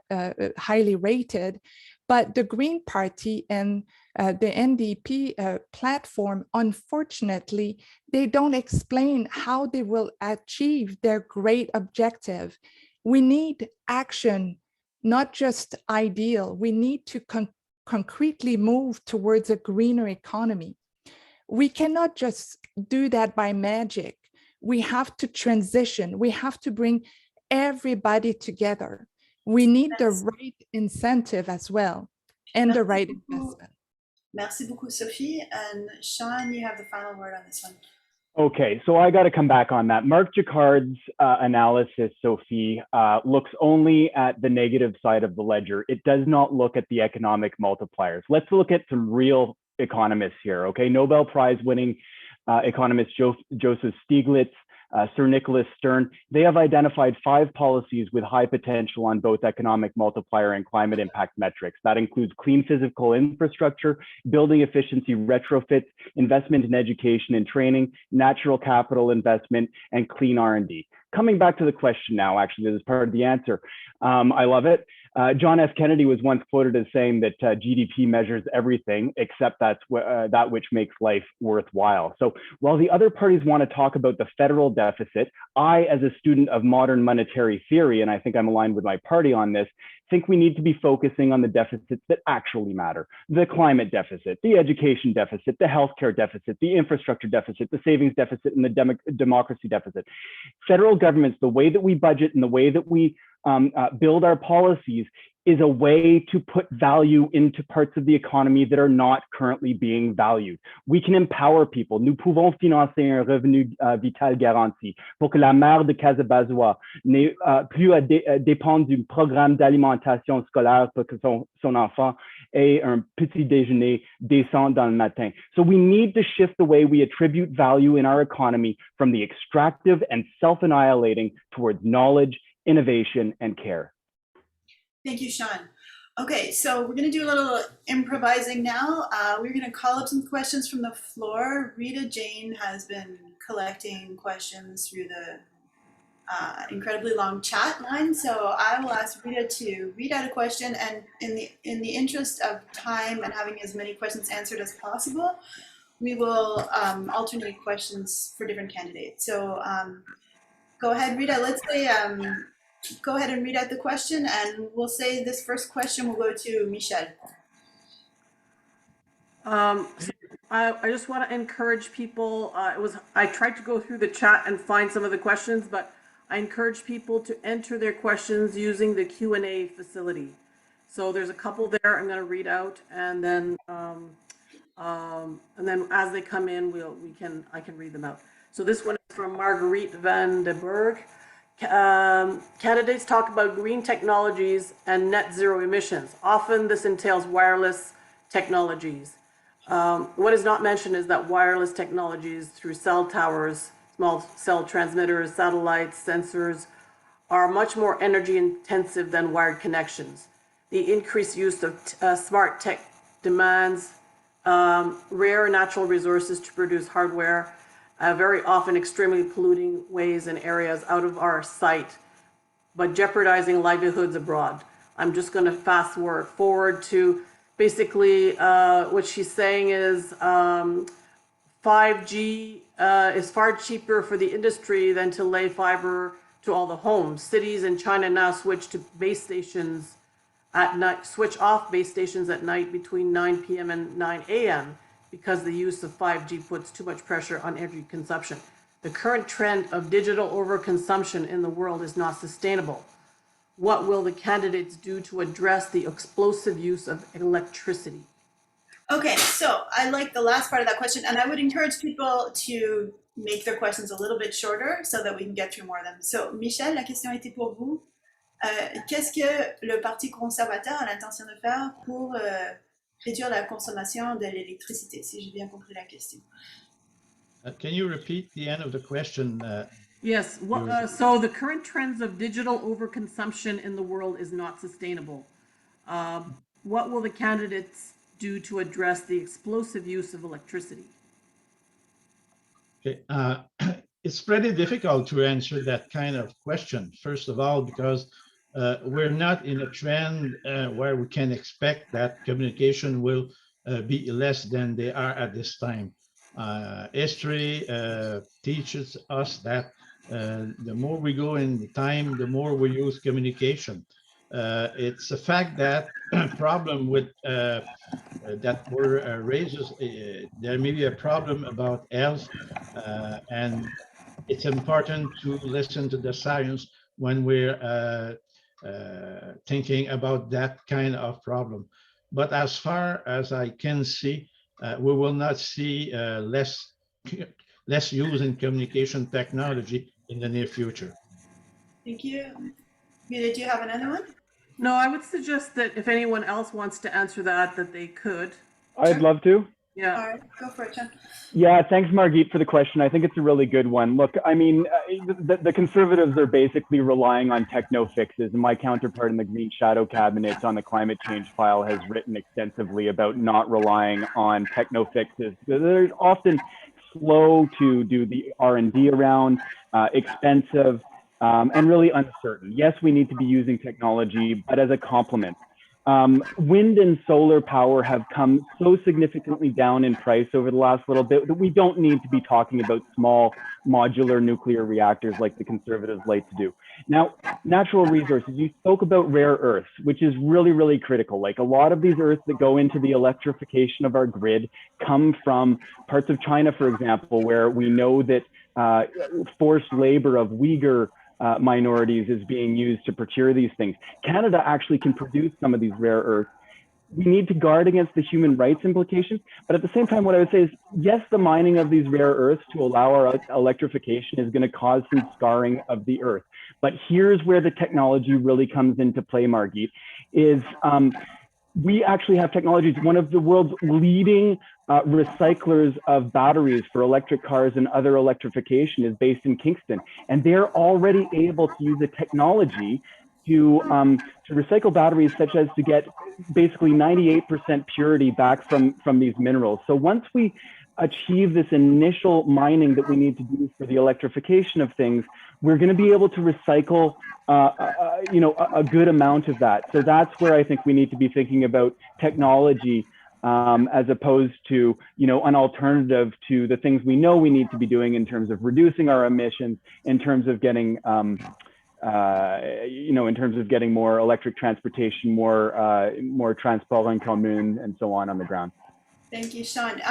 highly rated, but the Green Party and the NDP platform, unfortunately, they don't explain how they will achieve their great objective. We need action, not just ideal. We need to concretely move towards a greener economy. We cannot just do that by magic. We have to transition. We have to bring everybody together. We need the right incentive as well and the right investment. Merci beaucoup, Sophie. And Sean, you have the final word on this one. Okay, so I got to come back on that. Mark Jaccard's analysis, Sophie, looks only at the negative side of the ledger. It does not look at the economic multipliers. Let's look at some real economists here, okay? Nobel Prize winning economist Joseph Stiglitz, Sir Nicholas Stern, they have identified 5 policies with high potential on both economic multiplier and climate impact metrics. That includes clean physical infrastructure, building efficiency retrofits, investment in education and training, natural capital investment, and clean R&D. Coming back to the question now, actually, this is part of the answer. I love it. John F. Kennedy was once quoted as saying that GDP measures everything except that which makes life worthwhile. So while the other parties want to talk about the federal deficit, I, as a student of modern monetary theory, and I think I'm aligned with my party on this, think we need to be focusing on the deficits that actually matter: the climate deficit, the education deficit, the healthcare deficit, the infrastructure deficit, the savings deficit, and the democracy deficit. Federal governments, the way that we budget and the way that we build our policies is a way to put value into parts of the economy that are not currently being valued. We can empower people. Nous pouvons financer un revenu vital garanti pour que la mère de Casabazois n'ait plus à dépendre du programme d'alimentation scolaire pour que son enfant ait un petit déjeuner décent dans le matin. So we need to shift the way we attribute value in our economy from the extractive and self-annihilating towards knowledge, innovation, and care. Thank you, Sean. Okay, so we're going to do a little improvising now. We're going to call up some questions from the floor. Rita Jane has been collecting questions through the incredibly long chat line. So I will ask Rita to read out a question, and in the interest of time and having as many questions answered as possible, we will alternate questions for different candidates. So go ahead, Rita. Let's say go ahead and read out the question, and we'll say this first question will go to Michel. I just want to encourage people. I tried to go through the chat and find some of the questions, but I encourage people to enter their questions using the Q&A facility. So there's a couple there I'm going to read out, and then as they come in, I can read them out. So this one is from Marguerite van den Berg. Candidates talk about green technologies and net zero emissions. Often this entails wireless technologies. What is not mentioned is that wireless technologies through cell towers, small cell transmitters, satellites, sensors are much more energy intensive than wired connections. The increased use of smart tech demands rare natural resources to produce hardware, very often extremely polluting ways and areas out of our sight, but jeopardizing livelihoods abroad. I'm just going to fast forward to basically what she's saying is 5G is far cheaper for the industry than to lay fiber to all the homes. Cities in China now switch to base stations at night, switch off base stations at night between 9 p.m. and 9 a.m. because the use of 5G puts too much pressure on energy consumption. The current trend of digital overconsumption in the world is not sustainable. What will the candidates do to address the explosive use of electricity? Okay, so I like the last part of that question, and I would encourage people to make their questions a little bit shorter so that we can get through more of them. So, Michel, la question était pour vous. Qu'est-ce que le Parti conservateur a l'intention de faire pour réduire la consommation de l'électricité, si j'ai bien compris la question? Can you repeat the end of the question? Yes, so the current trends of digital overconsumption in the world is not sustainable. What will the candidates do to address the explosive use of electricity? Okay. It's pretty difficult to answer that kind of question, first of all, because we're not in a trend where we can expect that communication will be less than they are at this time. History teaches us that the more we go in time, the more we use communication. It's a fact that problem with that were raises. There may be a problem about health, and it's important to listen to the science when we're thinking about that kind of problem. But as far as I can see, we will not see less use in communication technology in the near future. Thank you. Rita, do you have another one? No, I would suggest that if anyone else wants to answer that they could. I'd love to. Yeah. All right, go for it, John. Yeah, thanks, Margit, for the question. I think it's a really good one. Look, I mean, the Conservatives are basically relying on techno fixes, and my counterpart in the Green Shadow Cabinet on the climate change file has written extensively about not relying on techno fixes. They're often slow to do the R&D around, expensive, and really uncertain. Yes, we need to be using technology, but as a complement. Wind and solar power have come so significantly down in price over the last little bit that we don't need to be talking about small modular nuclear reactors like the conservatives like to do. Now, natural resources, you spoke about rare earths, which is really, really critical. Like a lot of these earths that go into the electrification of our grid come from parts of China, for example, where we know that forced labor of Uyghur minorities is being used to procure these things. Canada actually can produce some of these rare earths. We need to guard against the human rights implications, but at the same time, what I would say is, yes, the mining of these rare earths to allow our electrification is going to cause some scarring of the earth. But here's where the technology really comes into play, Margit, is we actually have technologies. One of the world's leading recyclers of batteries for electric cars and other electrification is based in Kingston. And they're already able to use a technology to recycle batteries such as to get basically 98% purity back from these minerals. So once we achieve this initial mining that we need to do for the electrification of things, we're going to be able to recycle a good amount of that. So that's where I think we need to be thinking about technology as opposed to, an alternative to the things we know we need to be doing in terms of reducing our emissions, in terms of getting, more electric transportation, more transport en commun, and so on the ground. Thank you, Sean.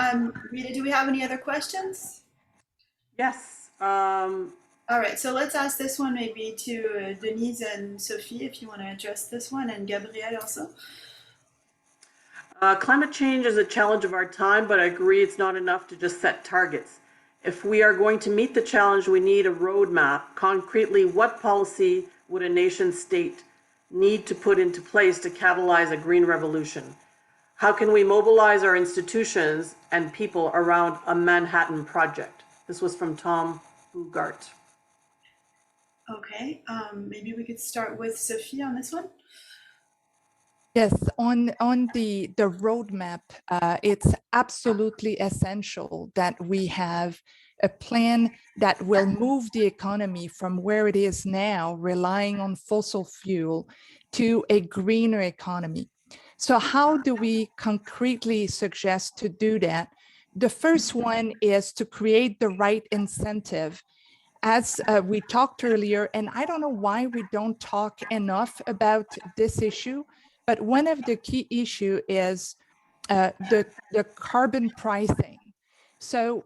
Rita, do we have any other questions? Yes. All right, so let's ask this one maybe to Denise and Sophie, if you want to address this one, and Gabrielle also. Climate change is a challenge of our time, but I agree it's not enough to just set targets. If we are going to meet the challenge, we need a roadmap. Concretely, what policy would a nation state need to put into place to catalyze a green revolution? How can we mobilize our institutions and people around a Manhattan Project? This was from Tom Bugart. Okay, maybe we could start with Sophie on this one. Yes, on the roadmap, it's absolutely essential that we have a plan that will move the economy from where it is now, relying on fossil fuel, to a greener economy. So how do we concretely suggest to do that? The first one is to create the right incentive. As we talked earlier, and I don't know why we don't talk enough about this issue, but one of the key issue is the carbon pricing. So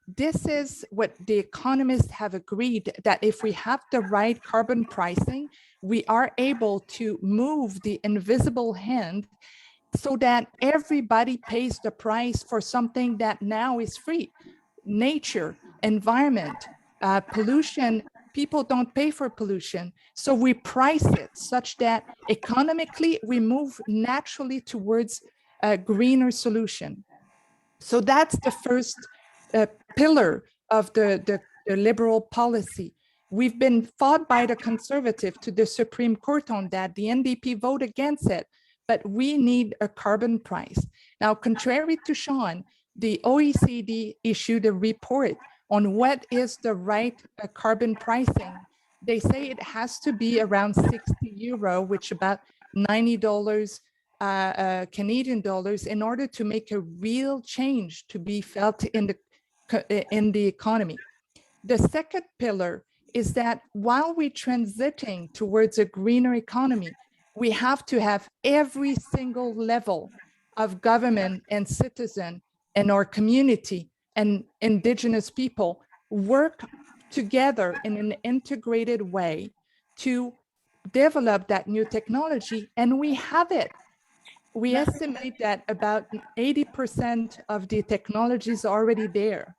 this is what the economists have agreed, that if we have the right carbon pricing, we are able to move the invisible hand so that everybody pays the price for something that now is free. Nature, environment, pollution, people don't pay for pollution. So we price it such that economically we move naturally towards a greener solution. So that's the first pillar of the liberal policy. We've been fought by the conservative to the Supreme Court on that. The NDP vote against it, but we need a carbon price. Now, contrary to Sean, the OECD issued a report on what is the right carbon pricing. They say it has to be around 60 euro, which about $90 Canadian dollars, in order to make a real change to be felt in the economy. The second pillar is that while we're transiting towards a greener economy, we have to have every single level of government and citizen and our community and Indigenous people work together in an integrated way to develop that new technology, and we have it. We estimate that about 80% of the technology is already there.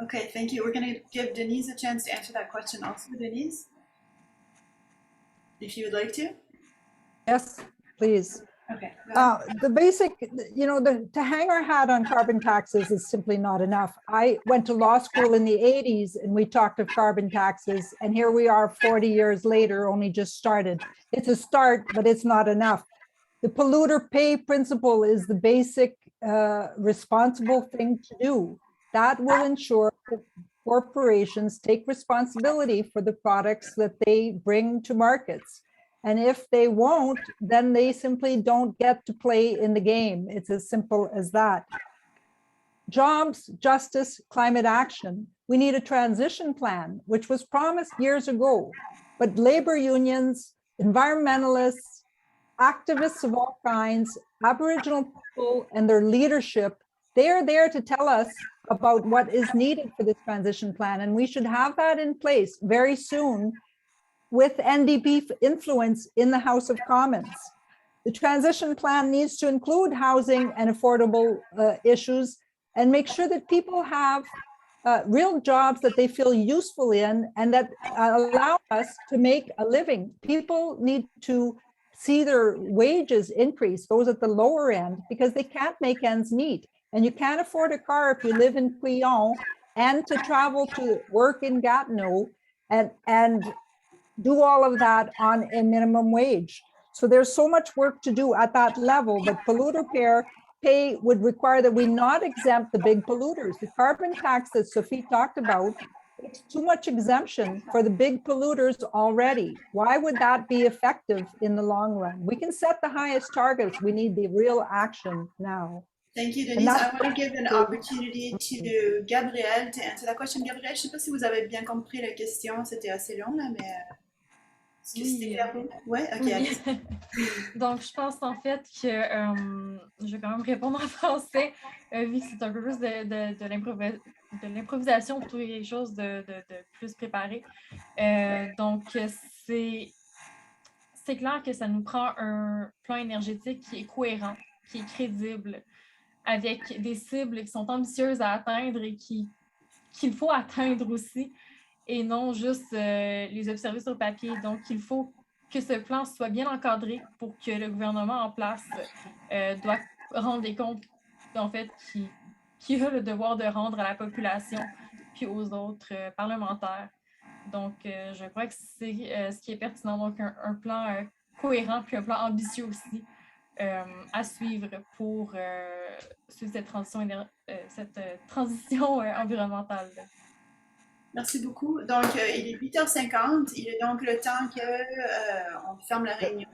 Okay, thank you. We're going to give Denise a chance to answer that question also, Denise, if you would like to. Yes, please. Okay. The basic, to hang our hat on carbon taxes is simply not enough. I went to law school in the 80s and we talked of carbon taxes, and here we are 40 years later, only just started. It's a start, but it's not enough. The polluter pay principle is the basic responsible thing to do. That will ensure that corporations take responsibility for the products that they bring to markets. And if they won't, then they simply don't get to play in the game. It's as simple as that. Jobs, justice, climate action. We need a transition plan, which was promised years ago. But labor unions, environmentalists, activists of all kinds, Aboriginal people and their leadership, they are there to tell us about what is needed for this transition plan. And we should have that in place very soon with NDP influence in the House of Commons. The transition plan needs to include housing and affordable issues and make sure that people have real jobs that they feel useful in and that allow us to make a living. People need to see their wages increase, those at the lower end, because they can't make ends meet. And you can't afford a car if you live in Quillon and to travel to work in Gatineau and do all of that on a minimum wage. So there's so much work to do at that level, but polluter pay would require that we not exempt the big polluters. The carbon tax that Sophie talked about, it's too much exemption for the big polluters already. Why would that be effective in the long run? We can set the highest targets. We need the real action now. Thank you, Denise. I want to give an opportunity to Gabrielle to answer that question. Gabrielle, je ne sais pas si vous avez bien compris la question. C'était assez long, là, mais est-ce que c'était clair pour vous? Ouais, ok. Oui. Donc, je pense en fait que je vais quand même répondre en français, vu que c'est un peu plus de l'improvisation plutôt que quelque chose de plus préparé. Donc, c'est clair que ça nous prend un plan énergétique qui est cohérent, qui est crédible, avec des cibles qui sont ambitieuses à atteindre et qu'il faut atteindre aussi, et non juste les observer sur papier. Donc, il faut que ce plan soit bien encadré pour que le gouvernement en place doit rendre des comptes, en fait, qui a le devoir de rendre à la population puis aux autres parlementaires. Donc, je crois que c'est ce qui est pertinent. Donc, un plan cohérent puis un plan ambitieux aussi à suivre pour suivre cette transition environnementale. Merci beaucoup. Donc, il est 8h50. Il est donc le temps qu'on ferme la réunion.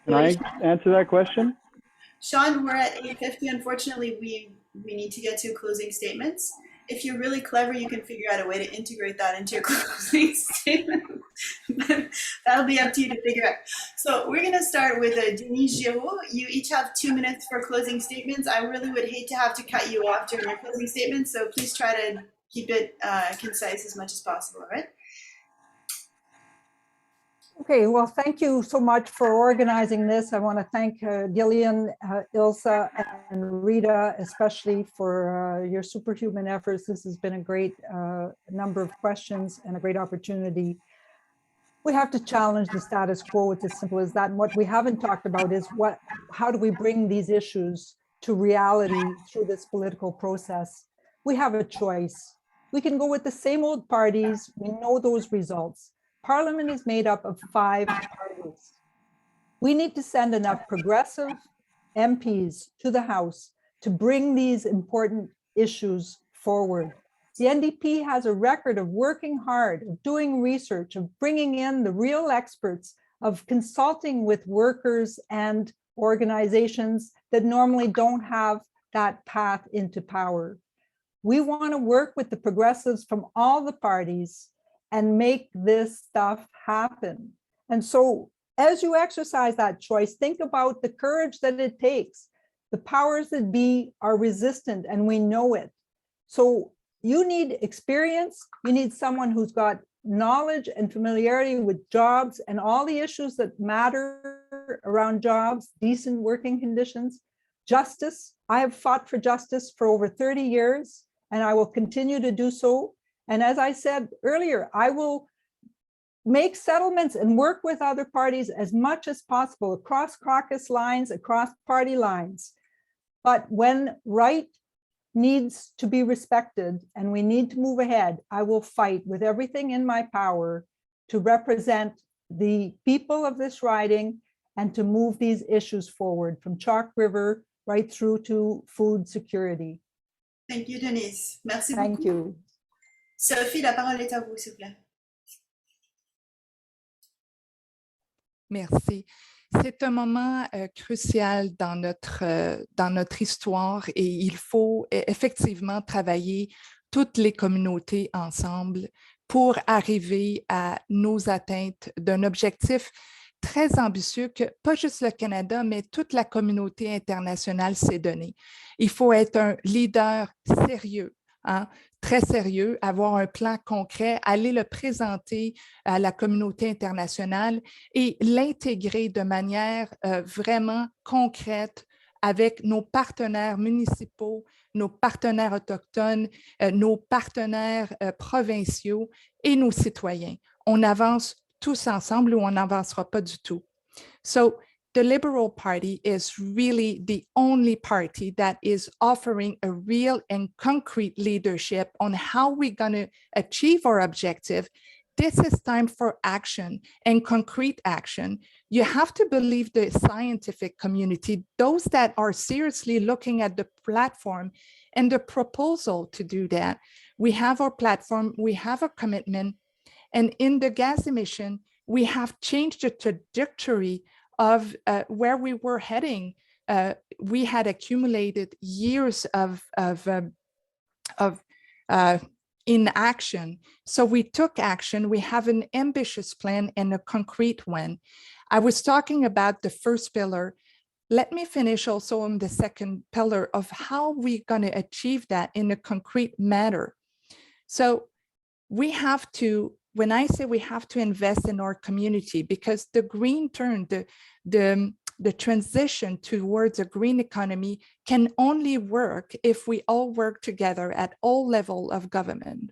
Can I answer that question? Sean, we're at 8:50. Unfortunately, we need to get to closing statements. If you're really clever, you can figure out a way to integrate that into your closing statement. That'll be up to you to figure out. So we're going to start with Denise Giraud. You each have 2 minutes for closing statements. I really would hate to have to cut you off during your closing statements, so please try to keep it concise as much as possible, all right? Okay, well, thank you so much for organizing this. I want to thank Gillian, Ilsa, and Rita, especially for your superhuman efforts. This has been a great number of questions and a great opportunity. We have to challenge the status quo. It's as simple as that. And what we haven't talked about is how do we bring these issues to reality through this political process? We have a choice. We can go with the same old parties. We know those results. Parliament is made up of 5 parties. We need to send enough progressive MPs to the House to bring these important issues forward. The NDP has a record of working hard, of doing research, of bringing in the real experts, of consulting with workers and organizations that normally don't have that path into power. We want to work with the progressives from all the parties and make this stuff happen. And so as you exercise that choice, think about the courage that it takes. The powers that be are resistant and we know it. So you need experience, you need someone who's got knowledge and familiarity with jobs and all the issues that matter around jobs, decent working conditions, justice. I have fought for justice for over 30 years and I will continue to do so. And as I said earlier, I will make settlements and work with other parties as much as possible across caucus lines, across party lines. But when right needs to be respected and we need to move ahead, I will fight with everything in my power to represent the people of this riding and to move these issues forward from Chalk River right through to food security. Thank you, Denise. Merci beaucoup. Thank you. Sophie, la parole est à vous, s'il vous plaît. Merci. C'est un moment crucial dans notre histoire et il faut effectivement travailler toutes les communautés ensemble pour arriver à nos atteintes d'un objectif très ambitieux que pas juste le Canada, mais toute la communauté internationale s'est donné. Il faut être un leader sérieux, hein, très sérieux, avoir un plan concret, aller le présenter à la communauté internationale et l'intégrer de manière vraiment concrète avec nos partenaires municipaux, nos partenaires autochtones, nos partenaires provinciaux et nos citoyens. On avance tous ensemble ou on n'avancera pas du tout. So the Liberal Party is really the only party that is offering a real and concrete leadership on how we're going to achieve our objective. This is time for action and concrete action. You have to believe the scientific community, those that are seriously looking at the platform and the proposal to do that. We have our platform, we have a commitment, and in the gas emission, we have changed the trajectory of where we were heading. We had accumulated years of inaction. So we took action. We have an ambitious plan and a concrete one. I was talking about the first pillar. Let me finish also on the second pillar of how we're going to achieve that in a concrete manner. So we have to, when I say we have to invest in our community, because the green turn, the transition towards a green economy can only work if we all work together at all levels of government.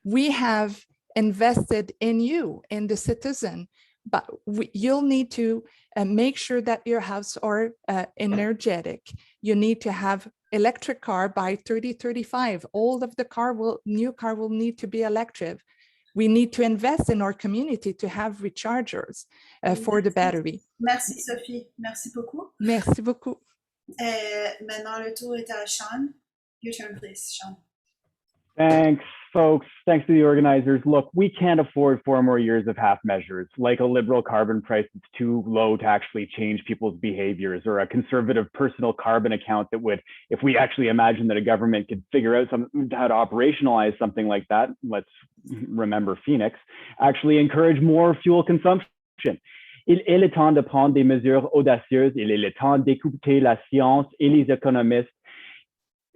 We have invested in you, in the citizen, but you'll need to make sure that your house are energetic. You need to have electric car by 2035. All of the new car will need to be electric. We need to invest in our community to have rechargers for the battery. Merci Sophie, merci beaucoup. Merci beaucoup. Maintenant le tour est à Sean. Your turn, please, Sean. Thanks, folks. Thanks to the organizers. Look, we can't afford 4 more years of half measures, like a liberal carbon price that's too low to actually change people's behaviors, or a conservative personal carbon account that would, if we actually imagine that a government could figure out how to operationalize something like that, let's remember Phoenix, actually encourage more fuel consumption. Il est le temps de prendre des mesures audacieuses, il est le temps d'écouter la science et les économistes.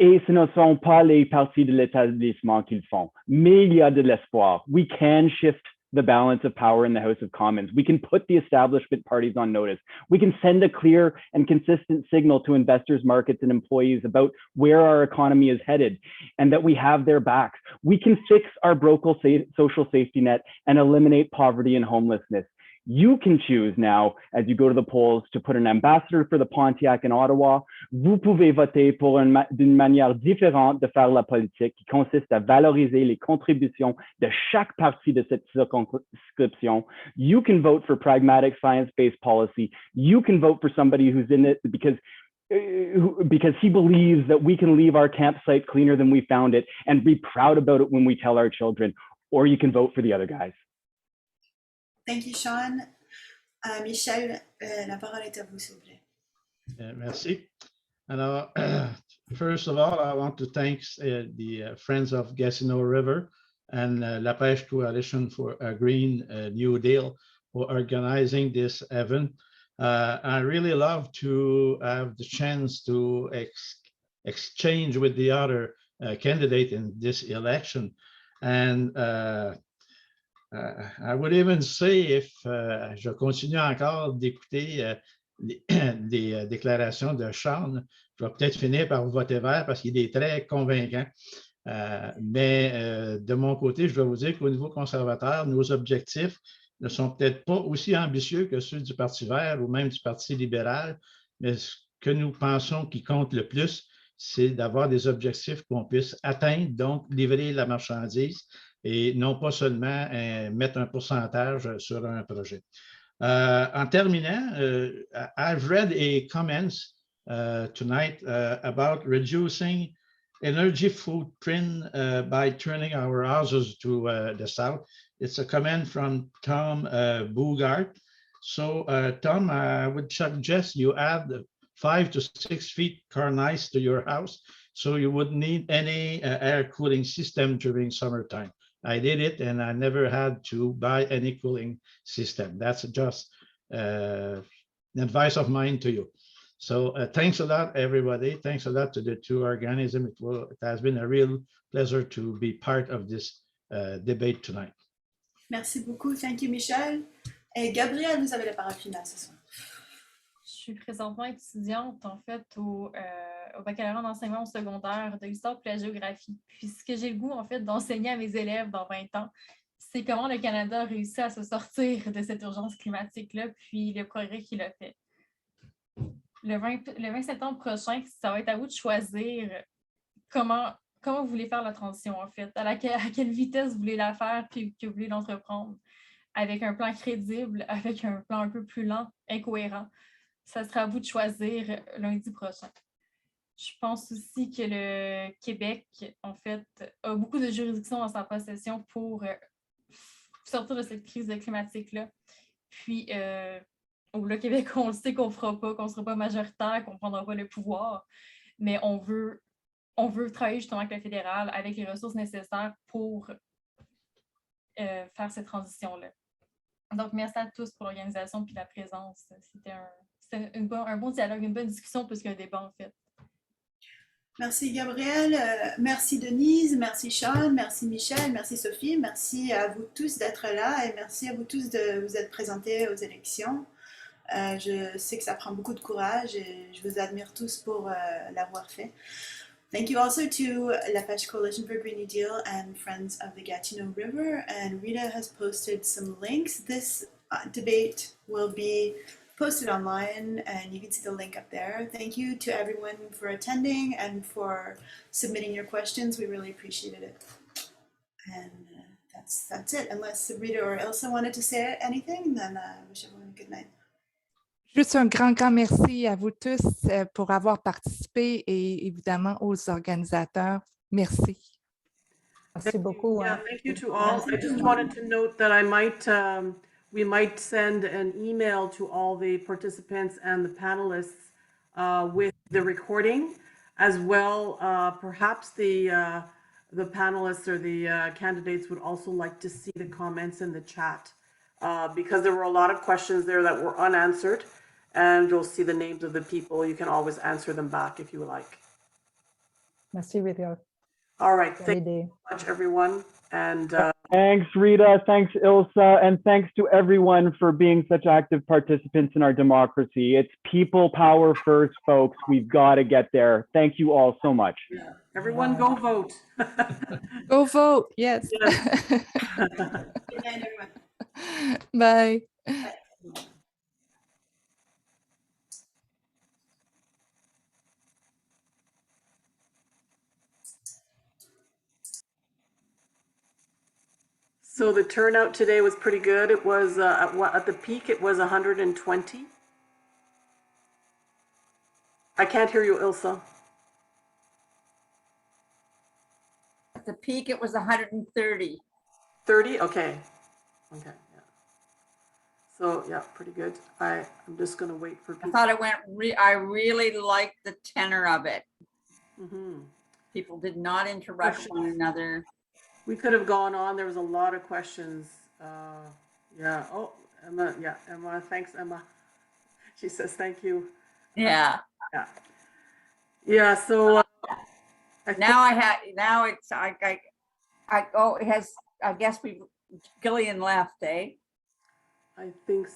Et ce ne sont pas les partis de l'établissement qui le font, mais il y a de l'espoir. We can shift the balance of power in the House of Commons. We can put the establishment parties on notice. We can send a clear and consistent signal to investors, markets, and employees about where our economy is headed and that we have their backs. We can fix our broken social safety net and eliminate poverty and homelessness. You can choose now, as you go to the polls, to put an ambassador for the Pontiac in Ottawa. Vous pouvez voter pour d'une manière différente de faire la politique qui consiste à valoriser les contributions de chaque parti de cette circonscription. You can vote for pragmatic science-based policy. You can vote for somebody who's in it because he believes that we can leave our campsite cleaner than we found it and be proud about it when we tell our children. Or you can vote for the other guys. Thank you, Sean. Michel, la parole est à vous, s'il vous plaît. Merci. Alors, first of all, I want to thank the Friends of Gatineau River and La Pêche Coalition for a Green New Deal for organizing this event. I really love to have the chance to exchange with the other candidate in this election. And I would even say, if je continue encore d'écouter des déclarations de Sean, je vais peut-être finir par voter vert parce qu'il est très convaincant. Mais de mon côté, je dois vous dire qu'au niveau conservateur, nos objectifs ne sont peut-être pas aussi ambitieux que ceux du Parti vert ou même du Parti libéral, mais ce que nous pensons qui compte le plus, c'est d'avoir des objectifs qu'on puisse atteindre, donc livrer la marchandise, et non pas seulement mettre un pourcentage sur un projet. En terminant, I've read a comments tonight about reducing energy footprint by turning our houses to the south. It's a comment from Tom Bugart. So Tom, I would suggest you add 5 to 6 feet cornice to your house, so you wouldn't need any air cooling system during summertime. I did it and I never had to buy any cooling system. That's just an advice of mine to you. So thanks a lot, everybody. Thanks a lot to the two organisms. It has been a real pleasure to be part of this debate tonight. Merci beaucoup. Thank you, Michel. Et Gabrielle, vous avez la parole finale ce soir. Je suis présentement étudiante, en fait, au baccalauréat en enseignement au secondaire de l'histoire et de la géographie. Puis ce que j'ai le goût, en fait, d'enseigner à mes élèves dans 20 ans, c'est comment le Canada a réussi à se sortir de cette urgence climatique-là, puis le progrès qu'il a fait. Le 20 septembre prochain, ça va être à vous de choisir comment vous voulez faire la transition, en fait, à quelle vitesse vous voulez la faire, puis que vous voulez l'entreprendre, avec un plan crédible, avec un plan un peu plus lent, incohérent. Ça sera à vous de choisir lundi prochain. Je pense aussi que le Québec, en fait, a beaucoup de juridictions en sa possession pour sortir de cette crise climatique-là. Puis, au Québec, on le sait qu'on ne sera pas majoritaire, qu'on ne prendra pas le pouvoir, mais on veut travailler justement avec le fédéral, avec les ressources nécessaires pour faire cette transition-là. Donc, merci à tous pour l'organisation et la présence. C'était un bon dialogue, une bonne discussion plus qu'un débat, en fait. Merci Gabrielle, merci Denise, merci Sean, merci Michel, merci Sophie, merci à vous tous d'être là et merci à vous tous de vous être présentés aux élections. Je sais que ça prend beaucoup de courage et je vous admire tous pour l'avoir fait. Thank you also to La Pêche Coalition for Green New Deal and Friends of the Gatineau River, and Rita has posted some links. This debate will be posted online and you can see the link up there. Thank you to everyone for attending and for submitting your questions. We really appreciated it. And that's it. Unless Rita or Ilsa wanted to say anything, then I wish everyone a good night. Juste un grand merci à vous tous pour avoir participé et évidemment aux organisateurs. Merci. Merci beaucoup. Yeah, thank you to all. I just wanted to note that we might send an email to all the participants and the panelists with the recording, as well. Perhaps the panelists or the candidates would also like to see the comments in the chat because there were a lot of questions there that were unanswered, and you'll see the names of the people. You can always answer them back if you like. Merci, Rita. All right, thank you so much, everyone. And thanks, Rita. Thanks, Ilsa. And thanks to everyone for being such active participants in our democracy. It's people power first, folks. We've got to get there. Thank you all so much. yeah, everyone go vote. Go vote, yes. Yes. Good night, everyone. Bye. Bye. So the turnout today was pretty good. It was at the peak, it was 120. I can't hear you, Ilsa. At the peak, it was 130. 30? Okay. Okay. Yeah. So yeah, pretty good. I'm just gonna wait for people. I thought it went. I really liked the tenor of it. Mm-hmm. People did not interrupt one another. We could have gone on. There was a lot of questions. Yeah. Oh, Emma. Yeah, Emma. Thanks, Emma. She says thank you. Yeah. Yeah. Yeah. So now it's it has. I guess Gillian left, eh? I think